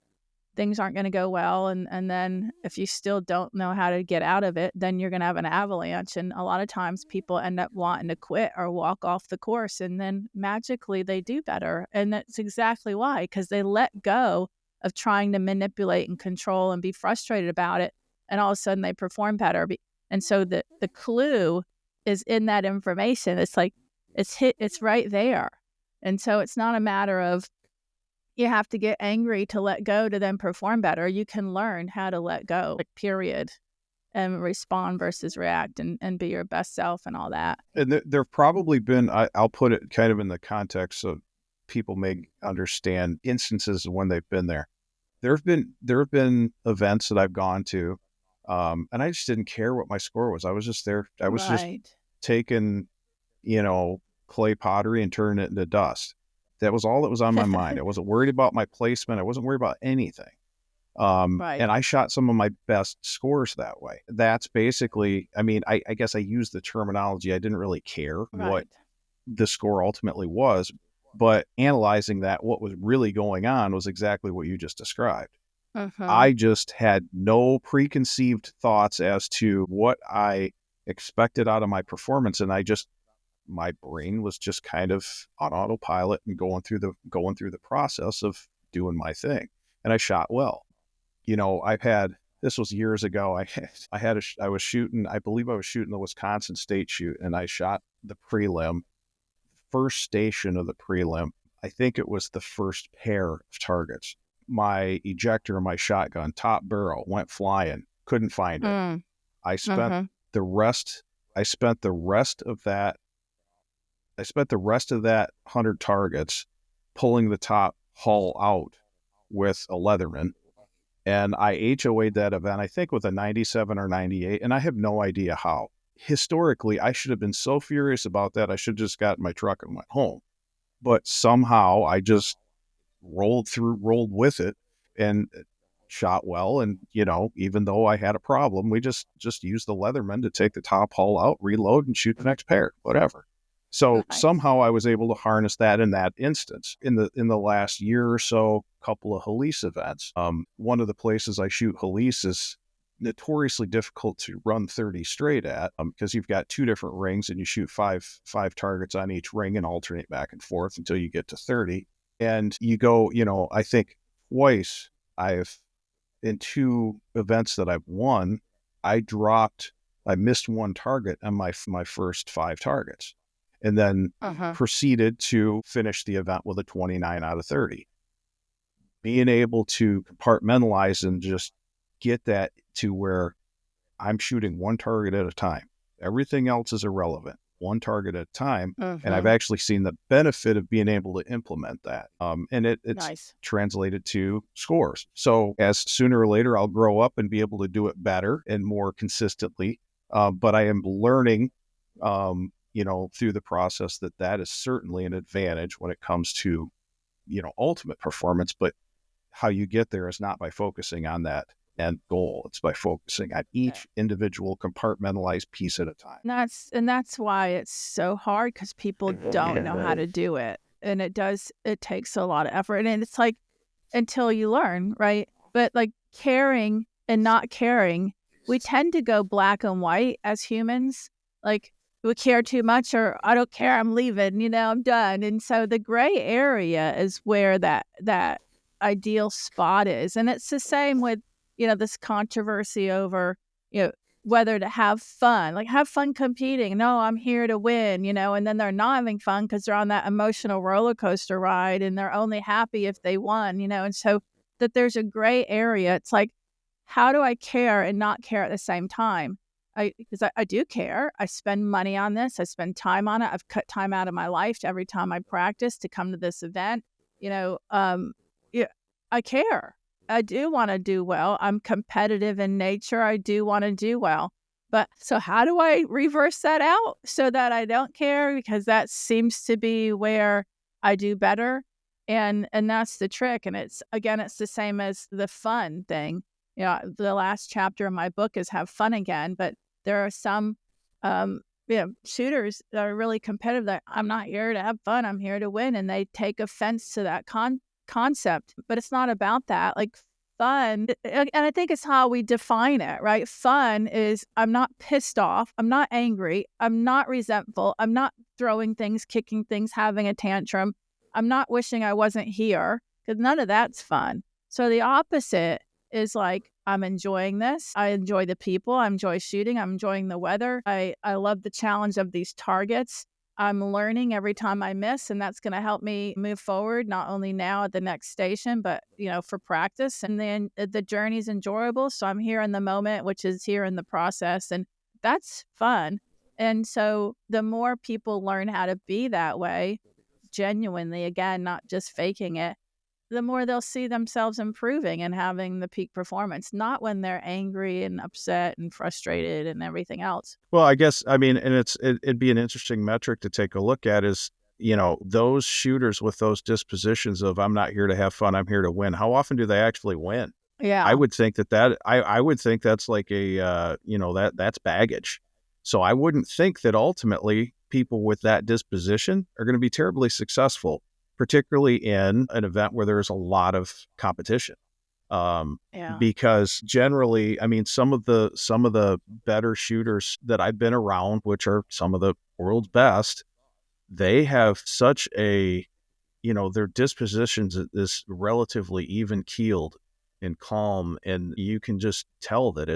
things aren't going to go well. And then if you still don't know how to get out of it, then you're going to have an avalanche. And a lot of times people end up wanting to quit or walk off the course, and then magically they do better. And that's exactly why, because they let go of trying to manipulate and control and be frustrated about it. And all of a sudden they perform better. And so the clue is in that information. It's like, it's right there. And so it's not a matter of you have to get angry to let go to then perform better. You can learn how to let go, like, period, and respond versus react and be your best self and all that. And there have probably been, I'll put it kind of in the context of people may understand instances of when they've been there. There have been events that I've gone to, and I just didn't care what my score was. I was just there. I was just taking, clay pottery and turning it into dust. That was all that was on my mind. I wasn't worried about my placement. I wasn't worried about anything. And I shot some of my best scores that way. That's basically, I guess I used the terminology. I didn't really care what the score ultimately was, but analyzing that, what was really going on was exactly what you just described. I just had no preconceived thoughts as to what I expected out of my performance. And my brain was just kind of on autopilot and going through the process of doing my thing. And I shot well. This was years ago. I was shooting the Wisconsin State shoot, and I shot the prelim, first station of the prelim. I think it was the first pair of targets. My ejector of my shotgun, top barrel, went flying. Couldn't find it. I spent the rest of that 100 targets pulling the top hull out with a Leatherman. And I HOA'd that event, I think with a 97 or 98, and I have no idea how. Historically, I should have been so furious about that, I should have just got in my truck and went home. But somehow I just rolled with it and shot well. And, even though I had a problem, we just used the Leatherman to take the top hull out, reload, and shoot the next pair, whatever. So somehow I was able to harness that in that instance. In the last year or so, couple of Halise events. One of the places I shoot Halise is notoriously difficult to run 30 straight at, because you've got two different rings and you shoot five targets on each ring and alternate back and forth until you get to 30. And you go, I think twice in two events that I've won, I missed one target on my first 5 targets. And then proceeded to finish the event with a 29 out of 30. Being able to compartmentalize and just get that to where I'm shooting one target at a time. Everything else is irrelevant. One target at a time. And I've actually seen the benefit of being able to implement that. And it's translated to scores. So as sooner or later, I'll grow up and be able to do it better and more consistently. But I am learning, through the process that is certainly an advantage when it comes to, ultimate performance. But how you get there is not by focusing on that end goal. It's by focusing on each individual compartmentalized piece at a time. And that's why it's so hard, because people don't know how to do it. And it takes a lot of effort. And it's like, until you learn, right? But like caring and not caring, we tend to go black and white as humans. Like, we care too much, or I don't care, I'm leaving, I'm done. And so the gray area is where that ideal spot is. And it's the same with, this controversy over, whether to have fun, like have fun competing. No, I'm here to win, and then they're not having fun because they're on that emotional roller coaster ride, and they're only happy if they won, and so that there's a gray area. It's like, how do I care and not care at the same time? Because I do care. I spend money on this. I spend time on it. I've cut time out of my life every time I practice to come to this event. Yeah, I care. I do want to do well. I'm competitive in nature. I do want to do well. But so how do I reverse that out so that I don't care? Because that seems to be where I do better. And that's the trick. And it's the same as the fun thing. The last chapter of my book is have fun again. But there are some shooters that are really competitive, that I'm not here to have fun. I'm here to win. And they take offense to that concept, but it's not about that. Like, fun, and I think it's how we define it, right? Fun is, I'm not pissed off, I'm not angry, I'm not resentful, I'm not throwing things, kicking things, having a tantrum, I'm not wishing I wasn't here, because none of that's fun. So the opposite is like, I'm enjoying this, I enjoy the people, I enjoy shooting, I'm enjoying the weather, I love the challenge of these targets. I'm learning every time I miss, and that's going to help me move forward, not only now at the next station, but, for practice. And then the journey's enjoyable. So I'm here in the moment, which is here in the process. And that's fun. And so the more people learn how to be that way, genuinely, again, not just faking it, the more they'll see themselves improving and having the peak performance, not when they're angry and upset and frustrated and everything else. Well, I guess, and it'd be an interesting metric to take a look at is, those shooters with those dispositions of, I'm not here to have fun, I'm here to win. How often do they actually win? Yeah. I would think I would think that's like that's baggage. So I wouldn't think that ultimately people with that disposition are going to be terribly successful, particularly in an event where there's a lot of competition. Because generally, some of the better shooters that I've been around, which are some of the world's best, they have such a, their dispositions is relatively even keeled and calm, and you can just tell that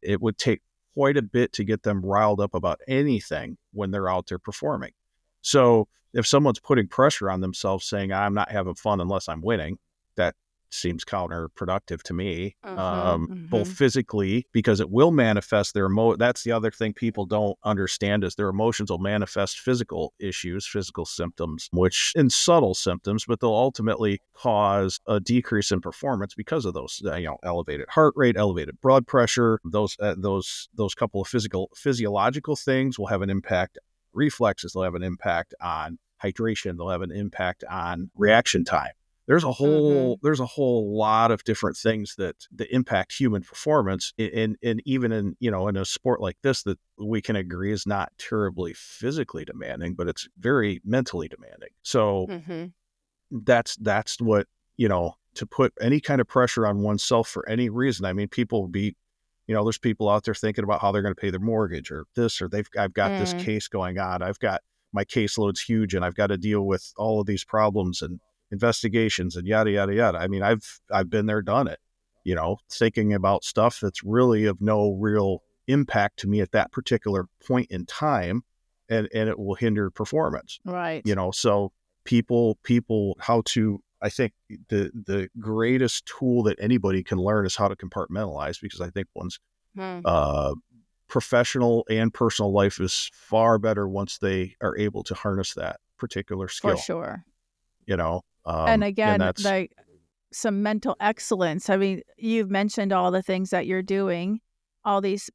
it would take quite a bit to get them riled up about anything when they're out there performing. So if someone's putting pressure on themselves saying, I'm not having fun unless I'm winning, that seems counterproductive to me, both physically, because it will manifest their that's the other thing people don't understand, is their emotions will manifest physical issues, physical symptoms, which in subtle symptoms, but they'll ultimately cause a decrease in performance because of those, elevated heart rate, elevated blood pressure, those couple of physiological things will have an impact. Reflexes, they'll have an impact on hydration, they'll have an impact on reaction time. There's a whole lot of different things that impact human performance, and even in a sport like this that we can agree is not terribly physically demanding, but it's very mentally demanding. So that's what, to put any kind of pressure on oneself for any reason. People will be, there's people out there thinking about how they're going to pay their mortgage or this, or I've got this case going on. I've got, my caseload's huge and I've got to deal with all of these problems and investigations and yada, yada, yada. I've been there, done it, thinking about stuff that's really of no real impact to me at that particular point in time. And it will hinder performance. Right. So people, I think the greatest tool that anybody can learn is how to compartmentalize, because I think one's professional and personal life is far better once they are able to harness that particular skill. For sure. And again, like some mental excellence. You've mentioned all the things that you're doing, all these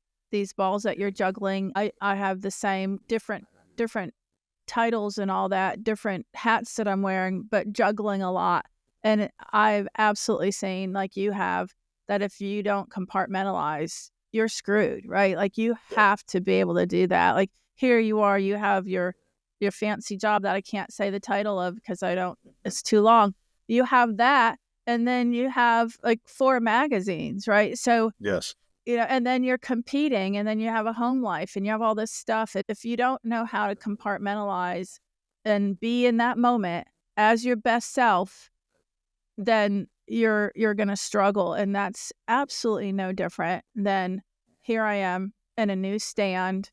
balls that you're juggling. I have the same different titles and all that, different hats that I'm wearing, but juggling a lot. And I've absolutely seen, like you have, that if you don't compartmentalize, you're screwed, right? Like you have to be able to do that. Like here you are, you have your fancy job that I can't say the title of because it's too long. You have that, and then you have like 4 magazines, right? So, Yes. and then you're competing, and then you have a home life, and you have all this stuff. If you don't know how to compartmentalize and be in that moment as your best self, then you're going to struggle. And that's absolutely no different than here I am in a new stand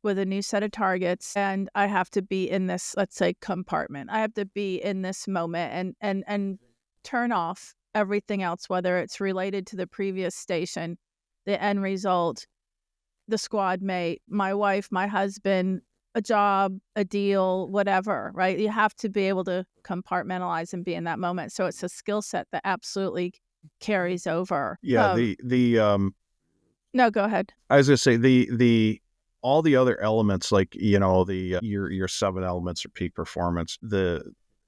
with a new set of targets, and I have to be in this, let's say, compartment. I have to be in this moment and turn off everything else, whether it's related to the previous station, the end result, the squad mate, my wife, my husband, a job, a deal, whatever, right? You have to be able to compartmentalize and be in that moment. So it's a skill set that absolutely carries over. Yeah. No, go ahead. I was gonna say the all the other elements, like your 7 elements or peak performance,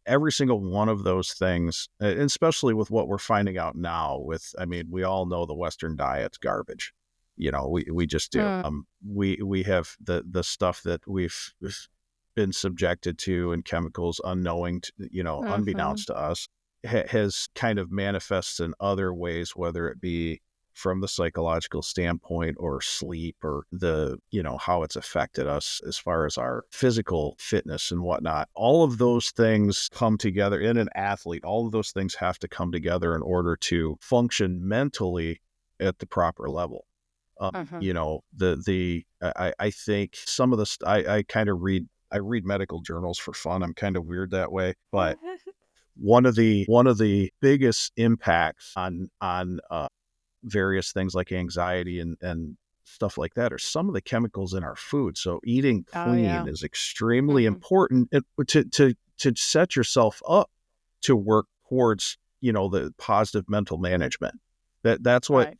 every single one of those things, and especially with what we're finding out now. We all know the Western diet's garbage. We just do. We have the stuff that we've been subjected to, and chemicals unbeknownst to us, has kind of manifests in other ways, whether it be from the psychological standpoint or sleep, or how it's affected us as far as our physical fitness and whatnot. All of those things come together in an athlete. All of those things have to come together in order to function mentally at the proper level. I think some of the I kind of read medical journals for fun. I'm kind of weird that way, but one of the biggest impacts on various things like anxiety and stuff like that are some of the chemicals in our food. So eating clean is extremely important to set yourself up to work towards, the positive mental management. That's what, Right.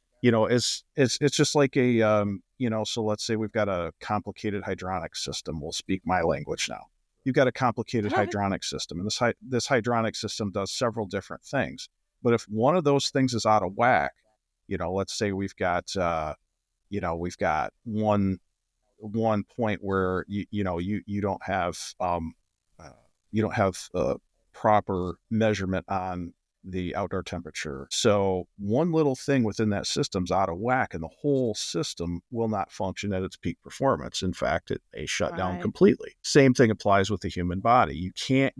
it's just like so let's say we've got a complicated hydronic system. We'll speak my language now. You've got a complicated hydronic system, and this hydronic system does several different things. But if one of those things is out of whack, let's say we've got one point where you don't have proper measurement on the outdoor temperature. So one little thing within that system's out of whack, and the whole system will not function at its peak performance. In fact, it may shut down completely. Same thing applies with the human body. You can't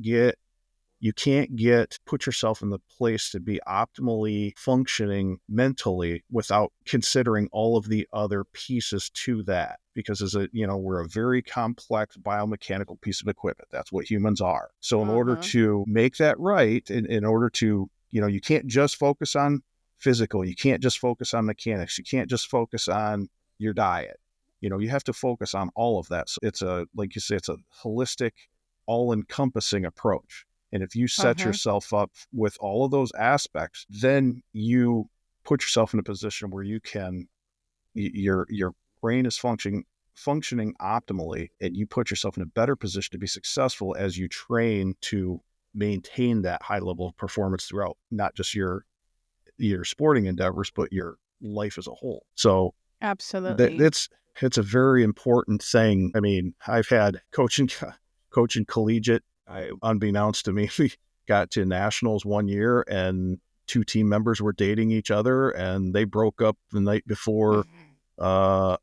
put yourself in the place to be optimally functioning mentally without considering all of the other pieces to that. Because we're a very complex biomechanical piece of equipment. That's what humans are. So in order to make that right, in order to, you can't just focus on physical. You can't just focus on mechanics. You can't just focus on your diet. You have to focus on all of that. So it's like you say, it's a holistic, all-encompassing approach. And if you set yourself up with all of those aspects, then you put yourself in a position where you can, your brain is functioning optimally, and you put yourself in a better position to be successful as you train to maintain that high level of performance throughout not just your sporting endeavors, but your life as a whole. So absolutely, it's a very important thing. I've had coaching collegiate. Unbeknownst to me, we got to nationals one year, and 2 team members were dating each other, and they broke up the night before. And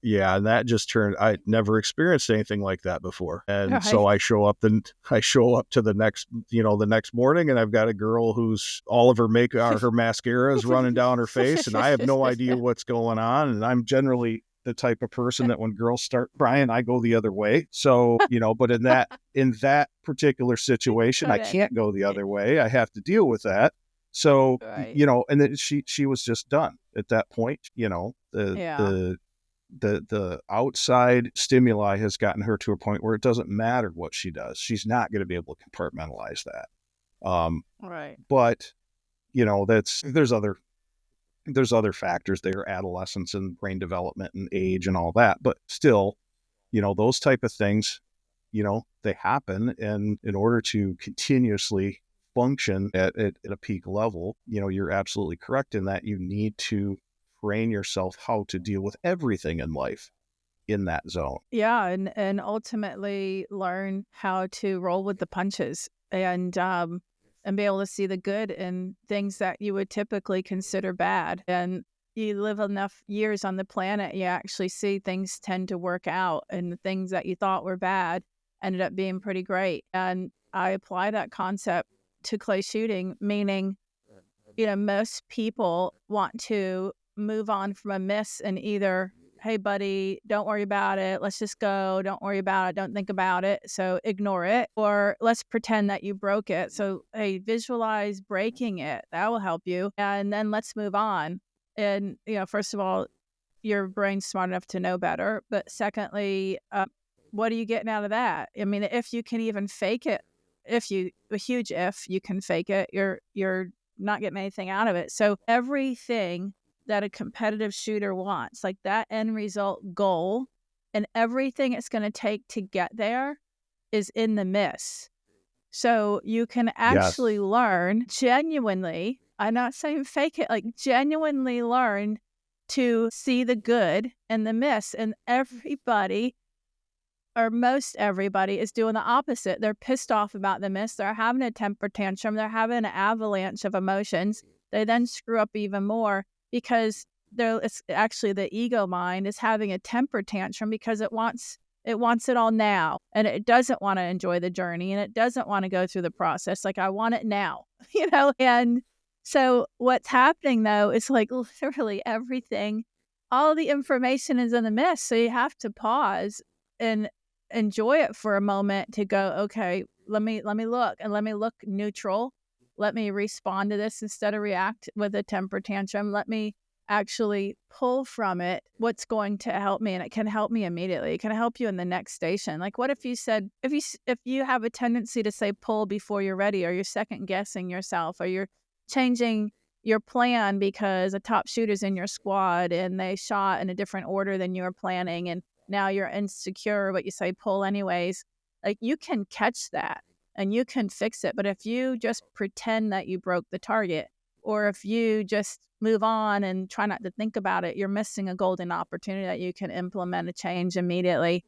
that just I'd never experienced anything like that before. And so I show up to the next morning, and I've got a girl who's all of her makeup, her mascara is running down her face, and I have no idea what's going on. And I'm generally the type of person that when girls start crying, I go the other way. So, but in that particular situation, I can't go the other way. I have to deal with that. So, and then she was just done at that point. The outside stimuli has gotten her to a point where it doesn't matter what she does. She's not going to be able to compartmentalize that. But there's other factors there, adolescence and brain development and age and all that. But still, those type of things, they happen. And in order to continuously function at a peak level, you're absolutely correct in that you need to train yourself how to deal with everything in life in that zone. Yeah, and ultimately learn how to roll with the punches and be able to see the good in things that you would typically consider bad. And you live enough years on the planet, you actually see things tend to work out, and the things that you thought were bad ended up being pretty great. And I apply that concept to clay shooting, meaning, most people want to move on from a miss and either, hey, buddy, don't worry about it. Let's just go. Don't worry about it. Don't think about it. So ignore it. Or let's pretend that you broke it. So, hey, visualize breaking it. That will help you. And then let's move on. And, first of all, your brain's smart enough to know better. But secondly, what are you getting out of that? I mean, if you can even fake it, a huge if you can fake it, you're not getting anything out of it. So everything that a competitive shooter wants, like that end result goal, and everything it's going to take to get there is in the miss. So you can actually Yes. learn genuinely, I'm not saying fake it, like genuinely learn to see the good in the miss. And everybody, or most everybody, is doing the opposite. They're pissed off about the miss. They're having a temper tantrum. They're having an avalanche of emotions. They then screw up even more because it's actually the ego mind is having a temper tantrum because it wants it all now, and it doesn't want to enjoy the journey, and it doesn't want to go through the process. Like, I want it now, And so what's happening though is like literally everything, all the information is in the miss. So you have to pause and enjoy it for a moment to go, okay, let me look, and let me look neutral. Let me respond to this instead of react with a temper tantrum. Let me actually pull from it what's going to help me, and it can help me immediately. It can help you in the next station. Like, what if you said, if you have a tendency to say pull before you're ready, or you're second guessing yourself, or you're changing your plan because a top shooter's in your squad and they shot in a different order than you were planning, and now you're insecure, but you say pull anyways. Like, you can catch that and you can fix it. But if you just pretend that you broke the target, or if you just move on and try not to think about it, you're missing a golden opportunity that you can implement a change immediately.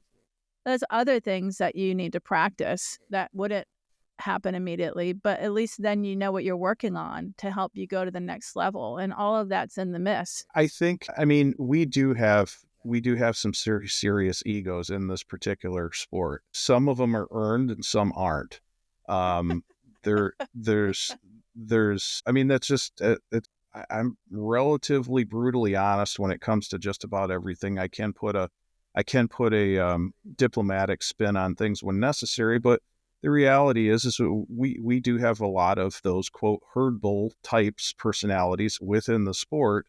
There's other things that you need to practice that wouldn't happen immediately, but at least then you know what you're working on to help you go to the next level. And all of that's in the miss. I mean, we do have some serious egos in this particular sport. Some of them are earned and some aren't. Um, there's, I mean, that's just, I'm relatively brutally honest when it comes to just about everything. I can put a diplomatic spin on things when necessary, but the reality is we do have a lot of those quote herd bull types personalities within the sport.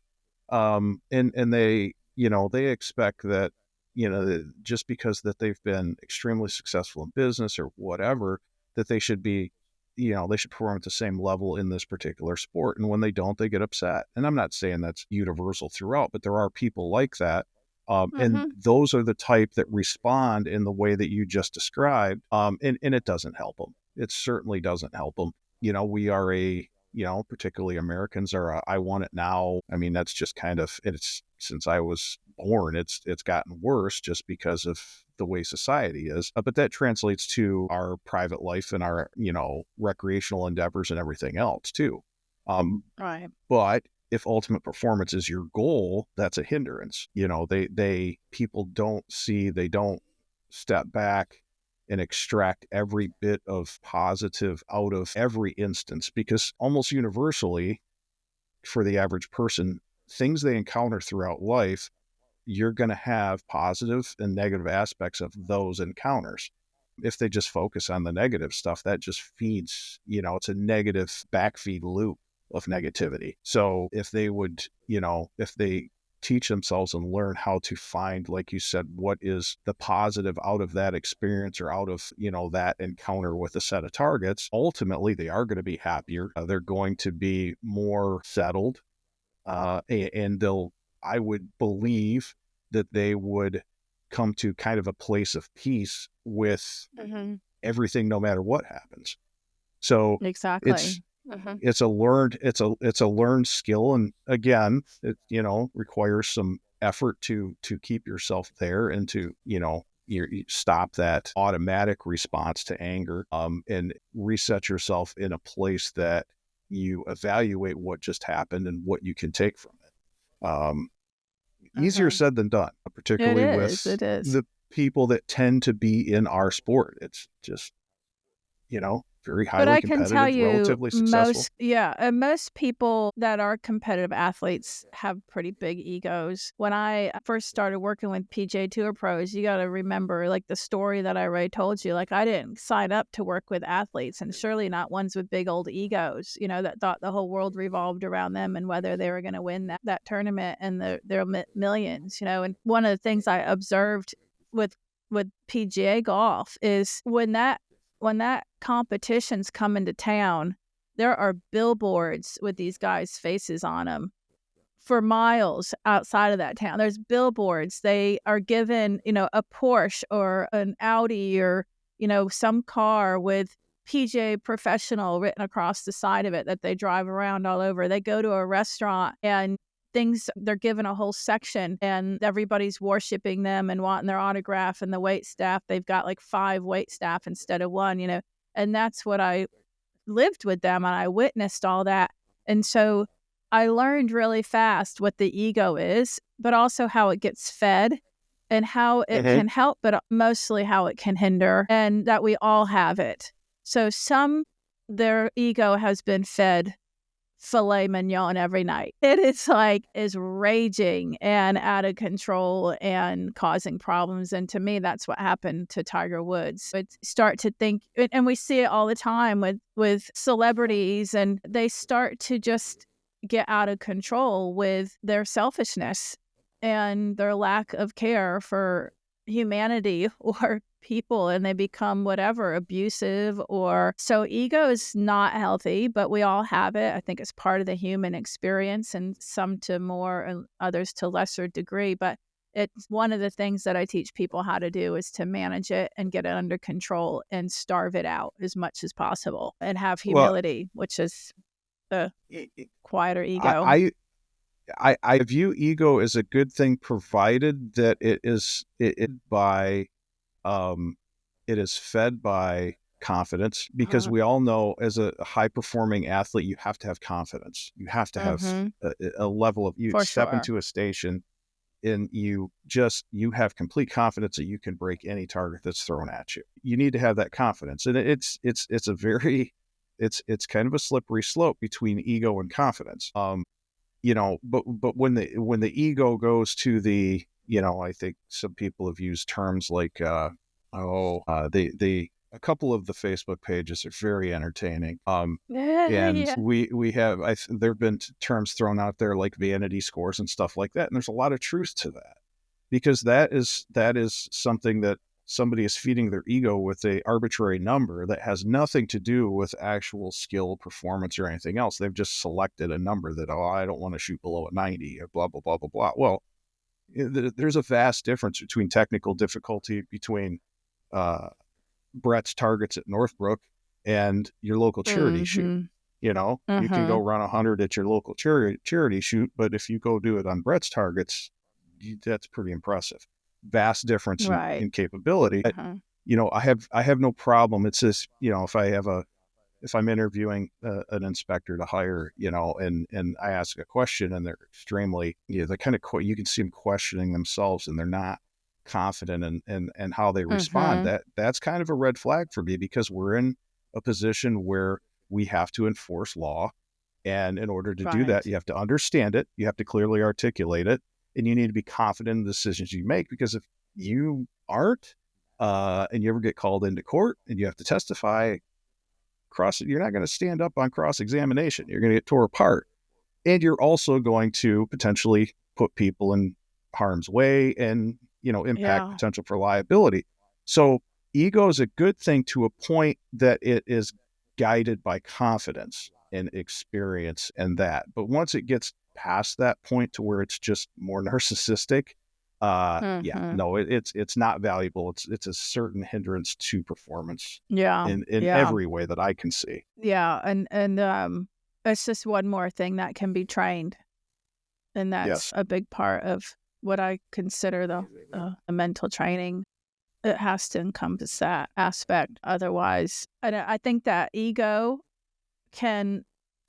And they, they expect that, just because that they've been extremely successful in business or whatever, that they should be, they should perform at the same level in this particular sport. And when they don't, they get upset. And I'm not saying that's universal throughout, but there are people like that. And those are the type that respond in the way that you just described. And it doesn't help them. It certainly doesn't help them. We are particularly Americans are I want it now. I mean, that's just kind of, it's since I was born, it's gotten worse just because of the way society is. But that translates to our private life and our, recreational endeavors and everything else too. Right. But if ultimate performance is your goal, that's a hindrance. People don't see, they don't step back and extract every bit of positive out of every instance, because almost universally for the average person, things they encounter throughout life, you're going to have positive and negative aspects of those encounters. If they just focus on the negative stuff, that just feeds, it's a negative backfeed loop of negativity. So if they would, if they teach themselves and learn how to find, like you said, what is the positive out of that experience or out of, that encounter with a set of targets, ultimately they are going to be happier. They're going to be more settled. And I would believe that they would come to kind of a place of peace with everything, no matter what happens. So Exactly. Mhm. It's a learned skill, and again, it requires some effort to keep yourself there and to you stop that automatic response to anger, and reset yourself in a place that you evaluate what just happened and what you can take from it. Easier Mhm. said than done, It particularly is. with It is. the people that tend to be in our sport. It's just very But highly I can tell competitive, you relatively successful. most people that are competitive athletes have pretty big egos. When I first started working with PGA Tour pros, you got to remember like the story that I already told you. Like I didn't sign up to work with athletes, and surely not ones with big old egos, that thought the whole world revolved around them and whether they were going to win that tournament and their millions. And one of the things I observed with PGA golf is when that competition's come into town, there are billboards with these guys' faces on them for miles outside of that town. There's billboards. They are given, a Porsche or an Audi or, some car with PJ Professional written across the side of it that they drive around all over. They go to a restaurant and they're given a whole section and everybody's worshiping them and wanting their autograph, and the wait staff, they've got like 5 wait staff instead of 1, and that's what I lived with them, and I witnessed all that. And so I learned really fast what the ego is, but also how it gets fed and how it Mhm. can help, but mostly how it can hinder, and that we all have it. So their ego has been fed filet mignon every night. It is raging and out of control and causing problems. And to me, that's what happened to Tiger Woods. But start to think, and we see it all the time with celebrities, and they start to just get out of control with their selfishness and their lack of care for humanity or people, and they become whatever, abusive. Or so ego is not healthy, but we all have it. I think it's part of the human experience, and some to more and others to lesser degree. But it's one of the things that I teach people how to do is to manage it and get it under control and starve it out as much as possible and have Well, humility, which is the I, quieter I, ego. I I view ego as a good thing, provided that um, it is fed by confidence, because we all know as a high performing athlete, you have to have confidence. You have to have Mm-hmm. a level of, you For step sure. into a station and you have complete confidence that you can break any target that's thrown at you. You need to have that confidence. And it's a very, it's kind of a slippery slope between ego and confidence. But when the ego goes to the, I think some people have used terms like they a couple of the Facebook pages are very entertaining. And Yeah. we have there've been terms thrown out there like vanity scores and stuff like that, and there's a lot of truth to that, because that is something that somebody is feeding their ego with a arbitrary number that has nothing to do with actual skill, performance, or anything else. They've just selected a number that, I don't want to shoot below a 90 or blah blah blah blah blah. Well, there's a vast difference between technical difficulty between uh, Brett's targets at Northbrook and your local charity shoot. Mm-hmm. You can go Mm-hmm. run 100 at your local charity shoot, but if you go do it on Brett's targets, that's pretty impressive. Vast difference Right. in capability. Uh-huh. I have no problem. It's just, if I'm interviewing an inspector to hire, and I ask a question and they're extremely, they're kind of, you can see them questioning themselves and they're not confident and how they respond. Mm-hmm. That's kind of a red flag for me, because we're in a position where we have to enforce law. And in order to do that, Right. you have to understand it, you have to clearly articulate it, and you need to be confident in the decisions you make. Because if you aren't, and you ever get called into court and you have to testify, you're not going to stand up on cross examination. You're going to get tore apart, and you're also going to potentially put people in harm's way and impact Yeah. potential for liability. So ego is a good thing to a point that it is guided by confidence and experience and that. But once it gets past that point to where it's just more narcissistic, Yeah, Mm-hmm. no, it's not valuable. It's a certain hindrance to performance Yeah. in Yeah. every way that I can see. Yeah. And it's just one more thing that can be trained. And that's Yes. a big part of what I consider the mental training. It has to encompass that aspect. Otherwise, I think that ego can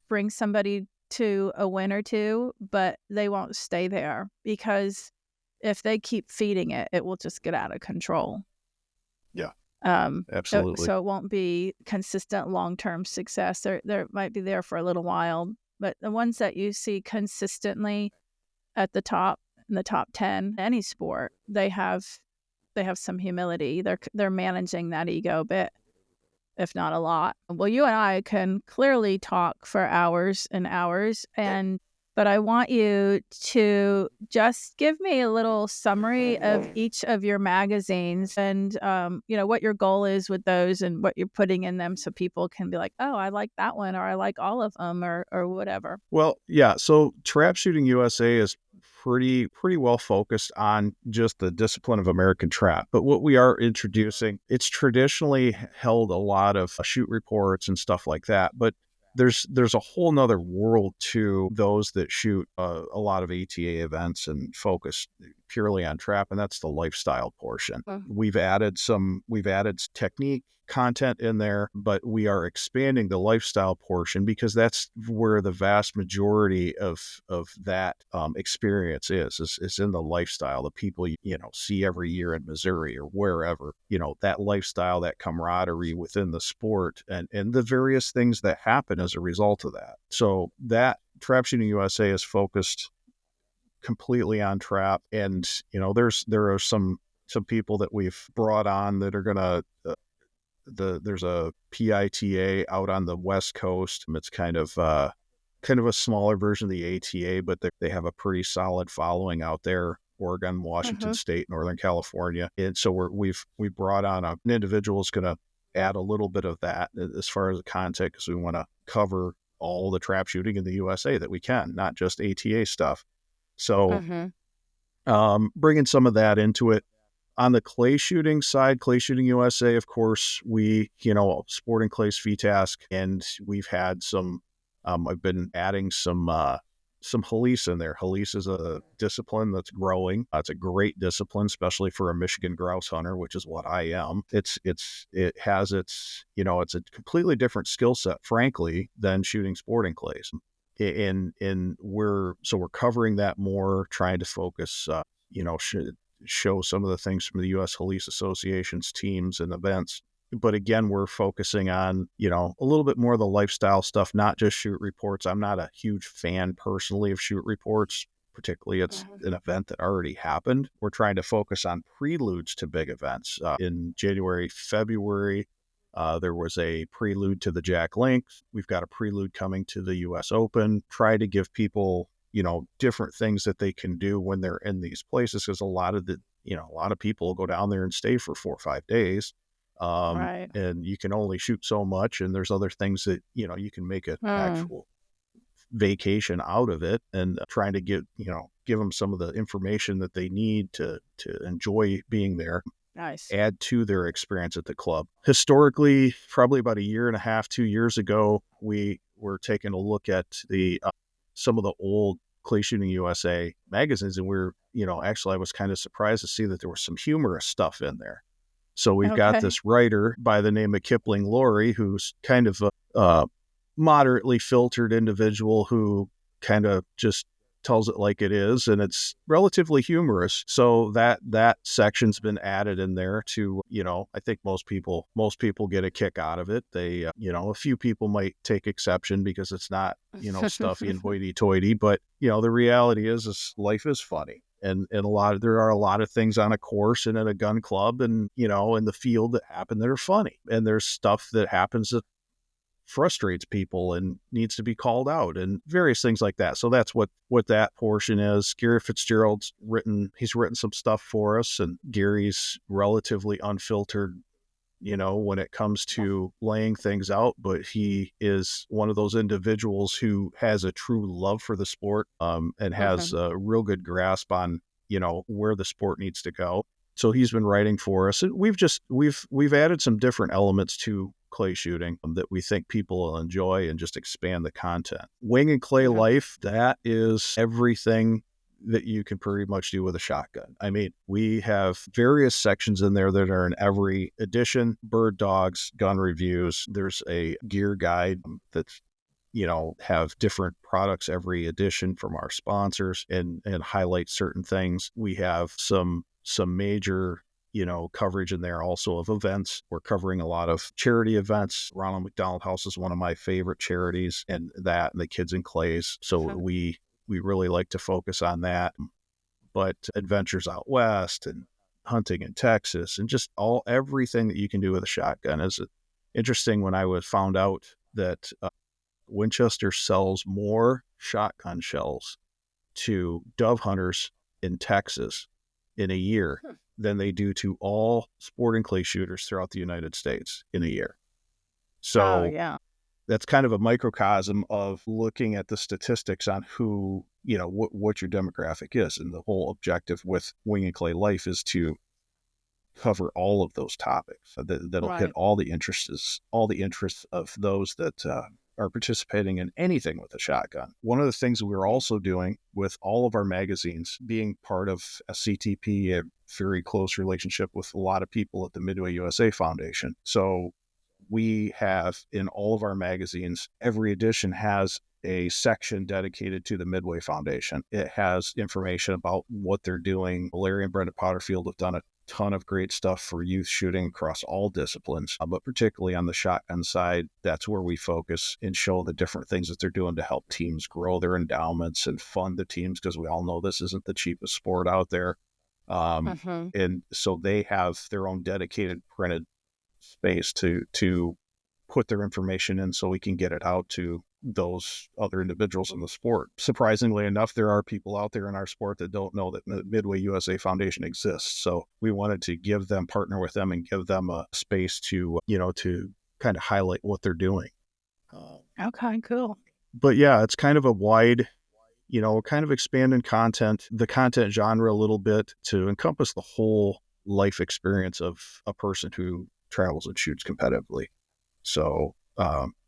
bring somebody to a win or two, but they won't stay there because if they keep feeding it, it will just get out of control. Yeah, So absolutely. it won't be consistent long-term success. There might be there for a little while, but the ones that you see consistently at the top, in the top 10, any sport, they have some humility. They're managing that ego a bit, if not a lot. Well, you and I can clearly talk for hours and hours, but I want you to just give me a little summary of each of your magazines and what your goal is with those and what you're putting in them so people can be like, "Oh, I like that one," or "I like all of them," or whatever. Well, yeah, so Trap Shooting USA is pretty well focused on just the discipline of American trap. But what we are introducing, it's traditionally held a lot of shoot reports and stuff like that. But there's a whole nother world to those that shoot a lot of ATA events and focus purely on trap, and that's the lifestyle portion. We've added technique content in there, but we are expanding the lifestyle portion because that's where the vast majority of that experience is in the lifestyle. The people see every year in Missouri or wherever, that lifestyle, that camaraderie within the sport, and the various things that happen as a result of that. So that Trap Shooting USA is focused completely on trap, and there are some people that we've brought on that are gonna there's a PITA out on the West Coast. It's kind of a smaller version of the ATA, but they have a pretty solid following out there. Oregon, Washington Mm-hmm. State, Northern California, and so we brought on an individual who's going to add a little bit of that as far as the content, because we want to cover all the trap shooting in the USA that we can, not just ATA stuff. So Mm-hmm. bringing some of that into it. On the clay shooting side, Clay Shooting USA, of course, Sporting Clay's VTask, and we've had I've been adding some Halise in there. Halise is a discipline that's growing. It's a great discipline, especially for a Michigan grouse hunter, which is what I am. It has it's a completely different skill set, frankly, than shooting sporting clays. And we're covering that more, trying to focus, show some of the things from the U.S. Police Association's teams and events. But again, we're focusing on, a little bit more of the lifestyle stuff, not just shoot reports. I'm not a huge fan personally of shoot reports, particularly it's an event that already happened. We're trying to focus on preludes to big events. In January, February, there was a prelude to the Jack Link. We've got a prelude coming to the U.S. Open. Try to give people, different things that they can do when they're in these places, because a lot of people go down there and stay for 4 or 5 days. Right. And you can only shoot so much, and there's other things that, you can make an Mm. actual vacation out of it, and trying to give them some of the information that they need to enjoy being there, Nice. add to their experience at the club. Historically, probably about a year and a half, 2 years ago, we were taking a look at the some of the old Clay Shooting USA magazines, and actually I was kind of surprised to see that there was some humorous stuff in there. So we've got Okay. this writer by the name of Kipling Laurie, who's kind of a moderately filtered individual who kind of just tells it like it is, and it's relatively humorous. So that section's been added in there to, I think most people get a kick out of it. They, a few people might take exception because it's not, stuffy and hoity-toity, but the reality is life is funny. And there are a lot of things on a course and at a gun club and, in the field that happen that are funny. And there's stuff that happens that frustrates people and needs to be called out and various things like that. So that's what that portion is. Gary Fitzgerald's he's written some stuff for us, and Gary's relatively unfiltered, when it comes to laying things out, but he is one of those individuals who has a true love for the sport, and has a real good grasp on where the sport needs to go. So he's been writing for us, and we've added some different elements to clay shooting that we think people will enjoy and just expand the content. Wing and clay life, that is everything that you can pretty much do with a shotgun. I mean, we have various sections in there that are in every edition: bird dogs, gun reviews. There's a gear guide that's have different products every edition from our sponsors and highlight certain things. We have some major coverage in there also of events. We're covering a lot of charity events. Ronald McDonald House is one of my favorite charities, and the Kids in Clays. So we really like to focus on that. But adventures out west and hunting in Texas and just everything that you can do with a shotgun is interesting. When I found out that Winchester sells more shotgun shells to dove hunters in Texas in a year than they do to all sporting clay shooters throughout the United States in a year. So that's kind of a microcosm of looking at the statistics on who, what your demographic is. And the whole objective with Wing and Clay Life is to cover all of those topics that'll hit all the interests of those that are participating in anything with a shotgun. One of the things we're also doing with all of our magazines, being part of a CTP, a very close relationship with a lot of people at the Midway USA Foundation. So we have in all of our magazines, every edition has a section dedicated to the Midway Foundation. It has information about what they're doing. Larry and Brenda Potterfield have done a ton of great stuff for youth shooting across all disciplines, but particularly on the shotgun side, that's where we focus and show the different things that they're doing to help teams grow their endowments and fund the teams, because we all know this isn't the cheapest sport out there. And so they have their own dedicated printed space to put their information in so we can get it out to those other individuals in the sport. Surprisingly enough, there are people out there in our sport that don't know that Midway USA Foundation exists. So we wanted to partner with them and give them a space to kind of highlight what they're doing. Okay, cool. But yeah, it's kind of a wide, kind of expanding the content genre a little bit to encompass the whole life experience of a person who travels and shoots competitively. So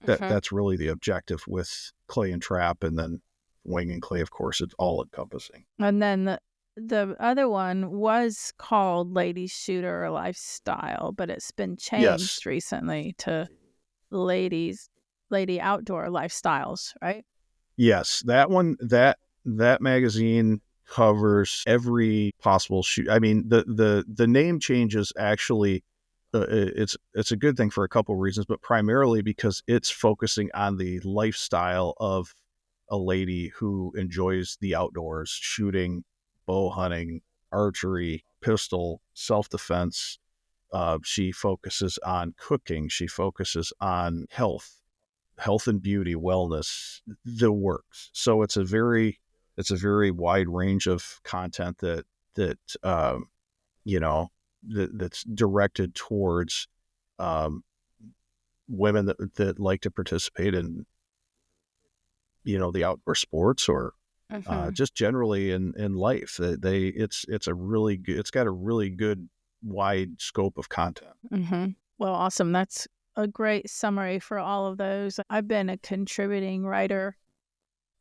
that's really the objective with Clay and Trap, and then Wing and Clay, of course, it's all encompassing. And then the other one was called Lady Shooter Lifestyle, but it's been changed recently to Lady Outdoor Lifestyles, right? Yes, that one, that magazine covers every possible shoot. I mean, the name changes actually. It's a good thing for a couple of reasons, but primarily because it's focusing on the lifestyle of a lady who enjoys the outdoors, shooting, bow hunting, archery, pistol, self-defense. She focuses on cooking. She focuses on health and beauty, wellness, the works. So it's a very wide range of content that's directed towards women that like to participate in the outdoor sports or just generally in life. It's got a really good wide scope of content. Well, awesome. That's a great summary for all of those. I've been a contributing writer,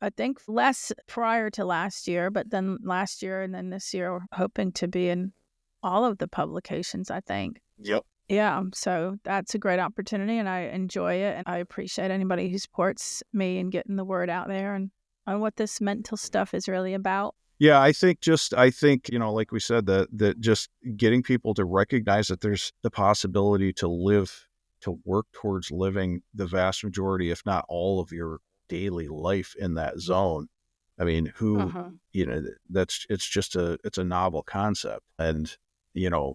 I think less prior to last year, but then last year and then this year, we're hoping to be in all of the publications, I think. Yep. Yeah, so that's a great opportunity, and I enjoy it, and I appreciate anybody who supports me and getting the word out there and on what this mental stuff is really about. Yeah, I think like we said, that just getting people to recognize that there's the possibility to work towards living the vast majority, if not all, of your daily life in that zone. I mean, it's a novel concept. And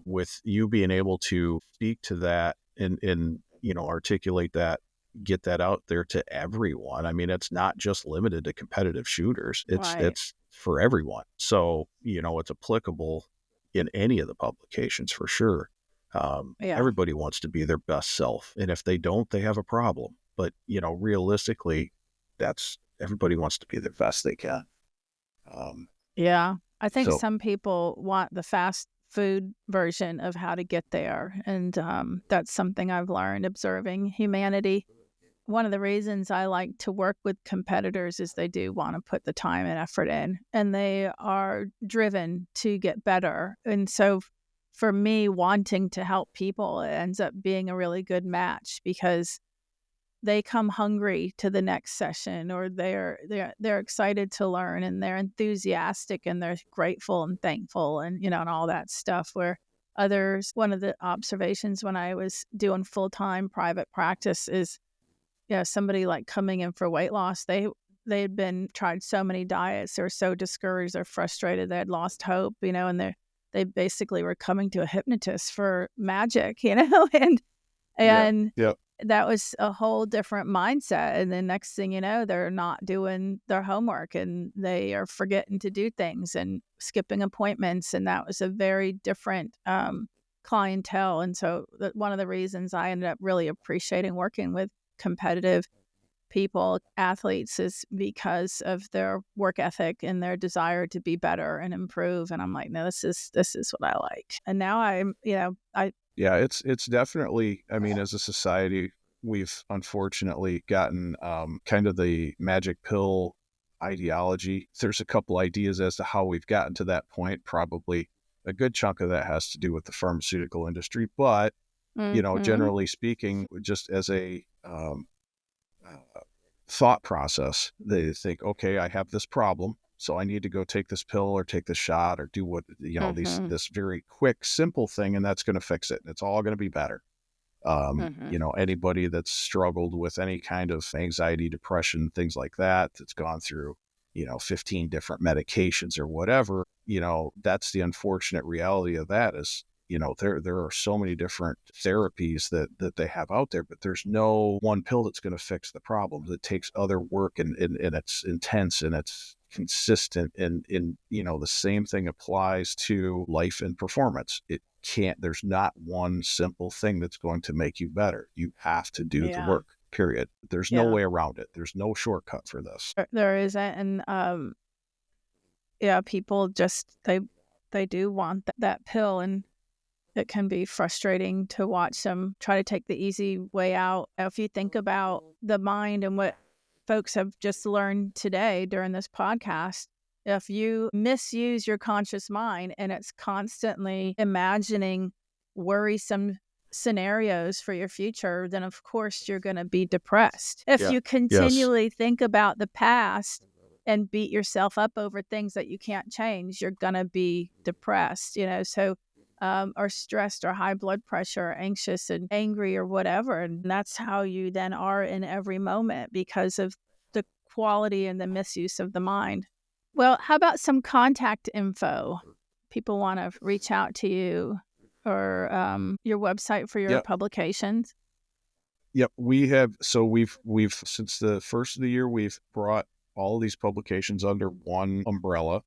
with you being able to speak to that and articulate that, get that out there to everyone. I mean, it's not just limited to competitive shooters. It's for everyone. So, it's applicable in any of the publications for sure. Everybody wants to be their best self. And if they don't, they have a problem. But, realistically, everybody wants to be the best they can. Yeah. I think So some people want the fast food version of how to get there. And that's something I've learned observing humanity. One of the reasons I like to work with competitors is they do want to put the time and effort in, and they are driven to get better. And so for me, wanting to help people, it ends up being a really good match because they come hungry to the next session, or they're excited to learn, and they're enthusiastic, and they're grateful and thankful, and and all that stuff. Where others, one of the observations when I was doing full-time private practice is, somebody like coming in for weight loss, they had been tried so many diets, they were so discouraged, they're frustrated, they had lost hope, and they basically were coming to a hypnotist for magic, and yeah, and yeah, that was a whole different mindset. And then next thing you know, they're not doing their homework, and they are forgetting to do things and skipping appointments. And that was a very different clientele. And so one of the reasons I ended up really appreciating working with competitive people, athletes, is because of their work ethic and their desire to be better and improve. And I'm like, no, this is what I like. And now yeah. It's definitely. I mean, as a society, we've unfortunately gotten kind of the magic pill ideology. There's a couple ideas as to how we've gotten to that point. Probably a good chunk of that has to do with the pharmaceutical industry, but mm-hmm, generally speaking, just as a thought process, they think, okay, I have this problem, so I need to go take this pill or take this shot or do what, mm-hmm, this very quick, simple thing, and that's going to fix it. And it's all going to be better. mm-hmm. Anybody that's struggled with any kind of anxiety, depression, things like that, that's gone through, 15 different medications or whatever, that's the unfortunate reality of that is, there are so many different therapies that they have out there, but there's no one pill that's going to fix the problems. It takes other work, and it's intense and it's consistent, and the same thing applies to life and performance. There's not one simple thing that's going to make you better. You have to do the Yeah, work, period. There's no yeah. way around it. There's no shortcut for this. There isn't. And yeah, people just they do want that pill, and it can be frustrating to watch them try to take the easy way out. If you think about the mind and what folks have just learned today during this podcast, if you misuse your conscious mind and it's constantly imagining worrisome scenarios for your future, then of course you're going to be depressed. If Yeah. you Yes. continually think about the past and beat yourself up over things that you can't change, you're going to be depressed, so or stressed or high blood pressure or anxious and angry or whatever. And that's how you then are in every moment because of the quality and the misuse of the mind. Well, how about some contact info? People want to reach out to you, or your website for your Yep. publications. Yep. We've since the first of the year, we've brought all of these publications under one umbrella,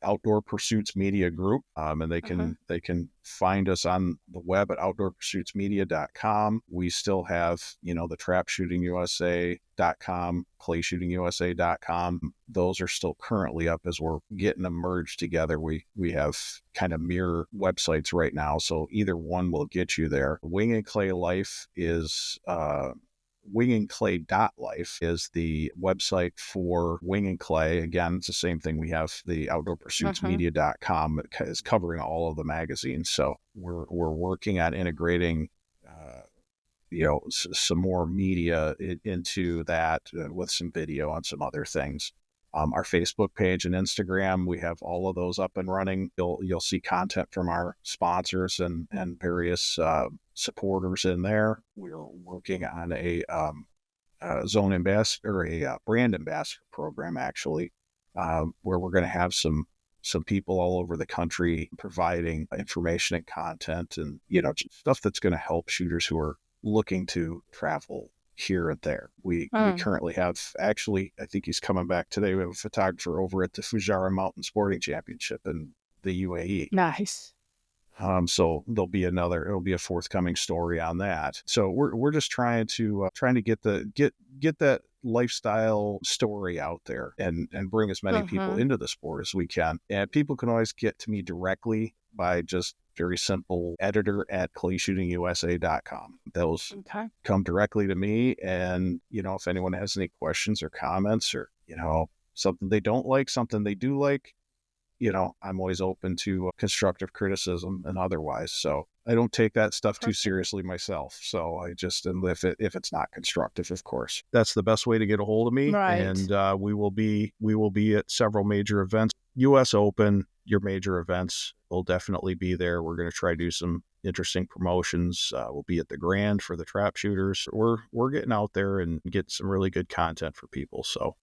Outdoor Pursuits Media Group, and Uh-huh. they can find us on the web at outdoorpursuitsmedia.com. We still have, the trapshootingusa.com, clayshootingusa.com. Those are still currently up as we're getting them merged together. We have kind of mirror websites right now, so either one will get you there. Wing and Clay Life is wingandclay.life is the website for Wing and Clay. Again, it's the same thing. We have the Uh-huh. outdoorpursuitsmedia.com that is covering all of the magazines. So we're working on integrating, some more media into that, with some video and some other things. Our Facebook page and Instagram, we have all of those up and running. You'll see content from our sponsors and various supporters in there. We're working on a zone ambassador, or a brand ambassador program, actually, where we're going to have some people all over the country providing information and content, and just stuff that's going to help shooters who are looking to travel here and there. We Oh, currently have, actually, I think he's coming back today. We have a photographer over at the Fujairah Mountain Sporting Championship in the UAE. nice. So it'll be a forthcoming story on that. So we're just trying to get that lifestyle story out there and bring as many people into the sport as we can. And people can always get to me directly by just very simple editor@clayshootingusa.com. Those come directly to me. And, if anyone has any questions or comments or, something they don't like, something they do like, I'm always open to constructive criticism and otherwise. So I don't take that stuff too seriously myself. So I just, and if it's not constructive, of course, that's the best way to get a hold of me. Right. And we will be at several major events. U.S. Open, your major events, will definitely be there. We're going to try to do some interesting promotions. We'll be at the Grand for the trap shooters. We're getting out there and get some really good content for people. So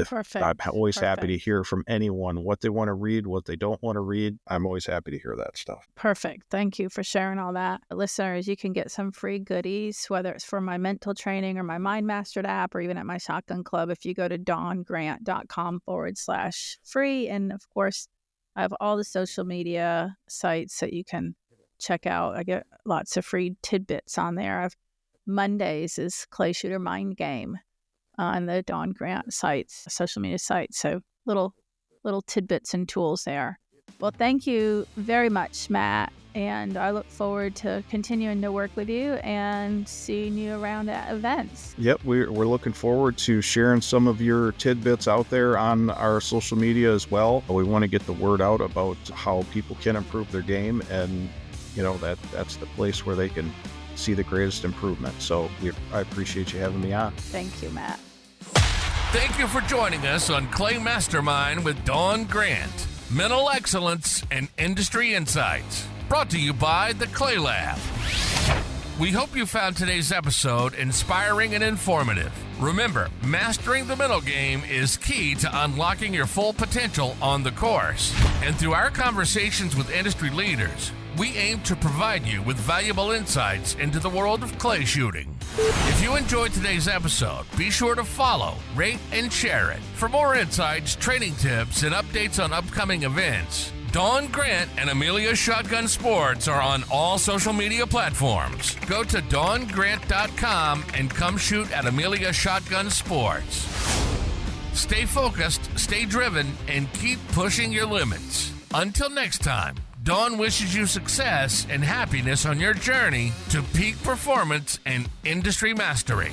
Perfect. I'm always happy to hear from anyone what they want to read, what they don't want to read. I'm always happy to hear that stuff. Perfect. Thank you for sharing all that. Listeners, you can get some free goodies, whether it's for my mental training or my Mind Mastered app, or even at my Shotgun Club, if you go to dongrant.com/free. And of course, I have all the social media sites that you can check out. I get lots of free tidbits on there. Mondays is Clay Shooter Mind Game on the Don Grant sites, social media sites. So little tidbits and tools there. Well, thank you very much, Matt. And I look forward to continuing to work with you and seeing you around at events. Yep, we're looking forward to sharing some of your tidbits out there on our social media as well. We want to get the word out about how people can improve their game, and that's the place where they can see the greatest improvement. So I appreciate you having me on. Thank you, Matt. Thank you for joining us on Clay Mastermind with Dawn Grant. Mental excellence and industry insights. Brought to you by the Clay Lab. We hope you found today's episode inspiring and informative. Remember, mastering the mental game is key to unlocking your full potential on the course. And through our conversations with industry leaders, we aim to provide you with valuable insights into the world of clay shooting. If you enjoyed today's episode, be sure to follow, rate, and share it. For more insights, training tips, and updates on upcoming events, Dawn Grant and Amelia Shotgun Sports are on all social media platforms. Go to dawngrant.com and come shoot at Amelia Shotgun Sports. Stay focused, stay driven, and keep pushing your limits. Until next time, Dawn wishes you success and happiness on your journey to peak performance and industry mastery.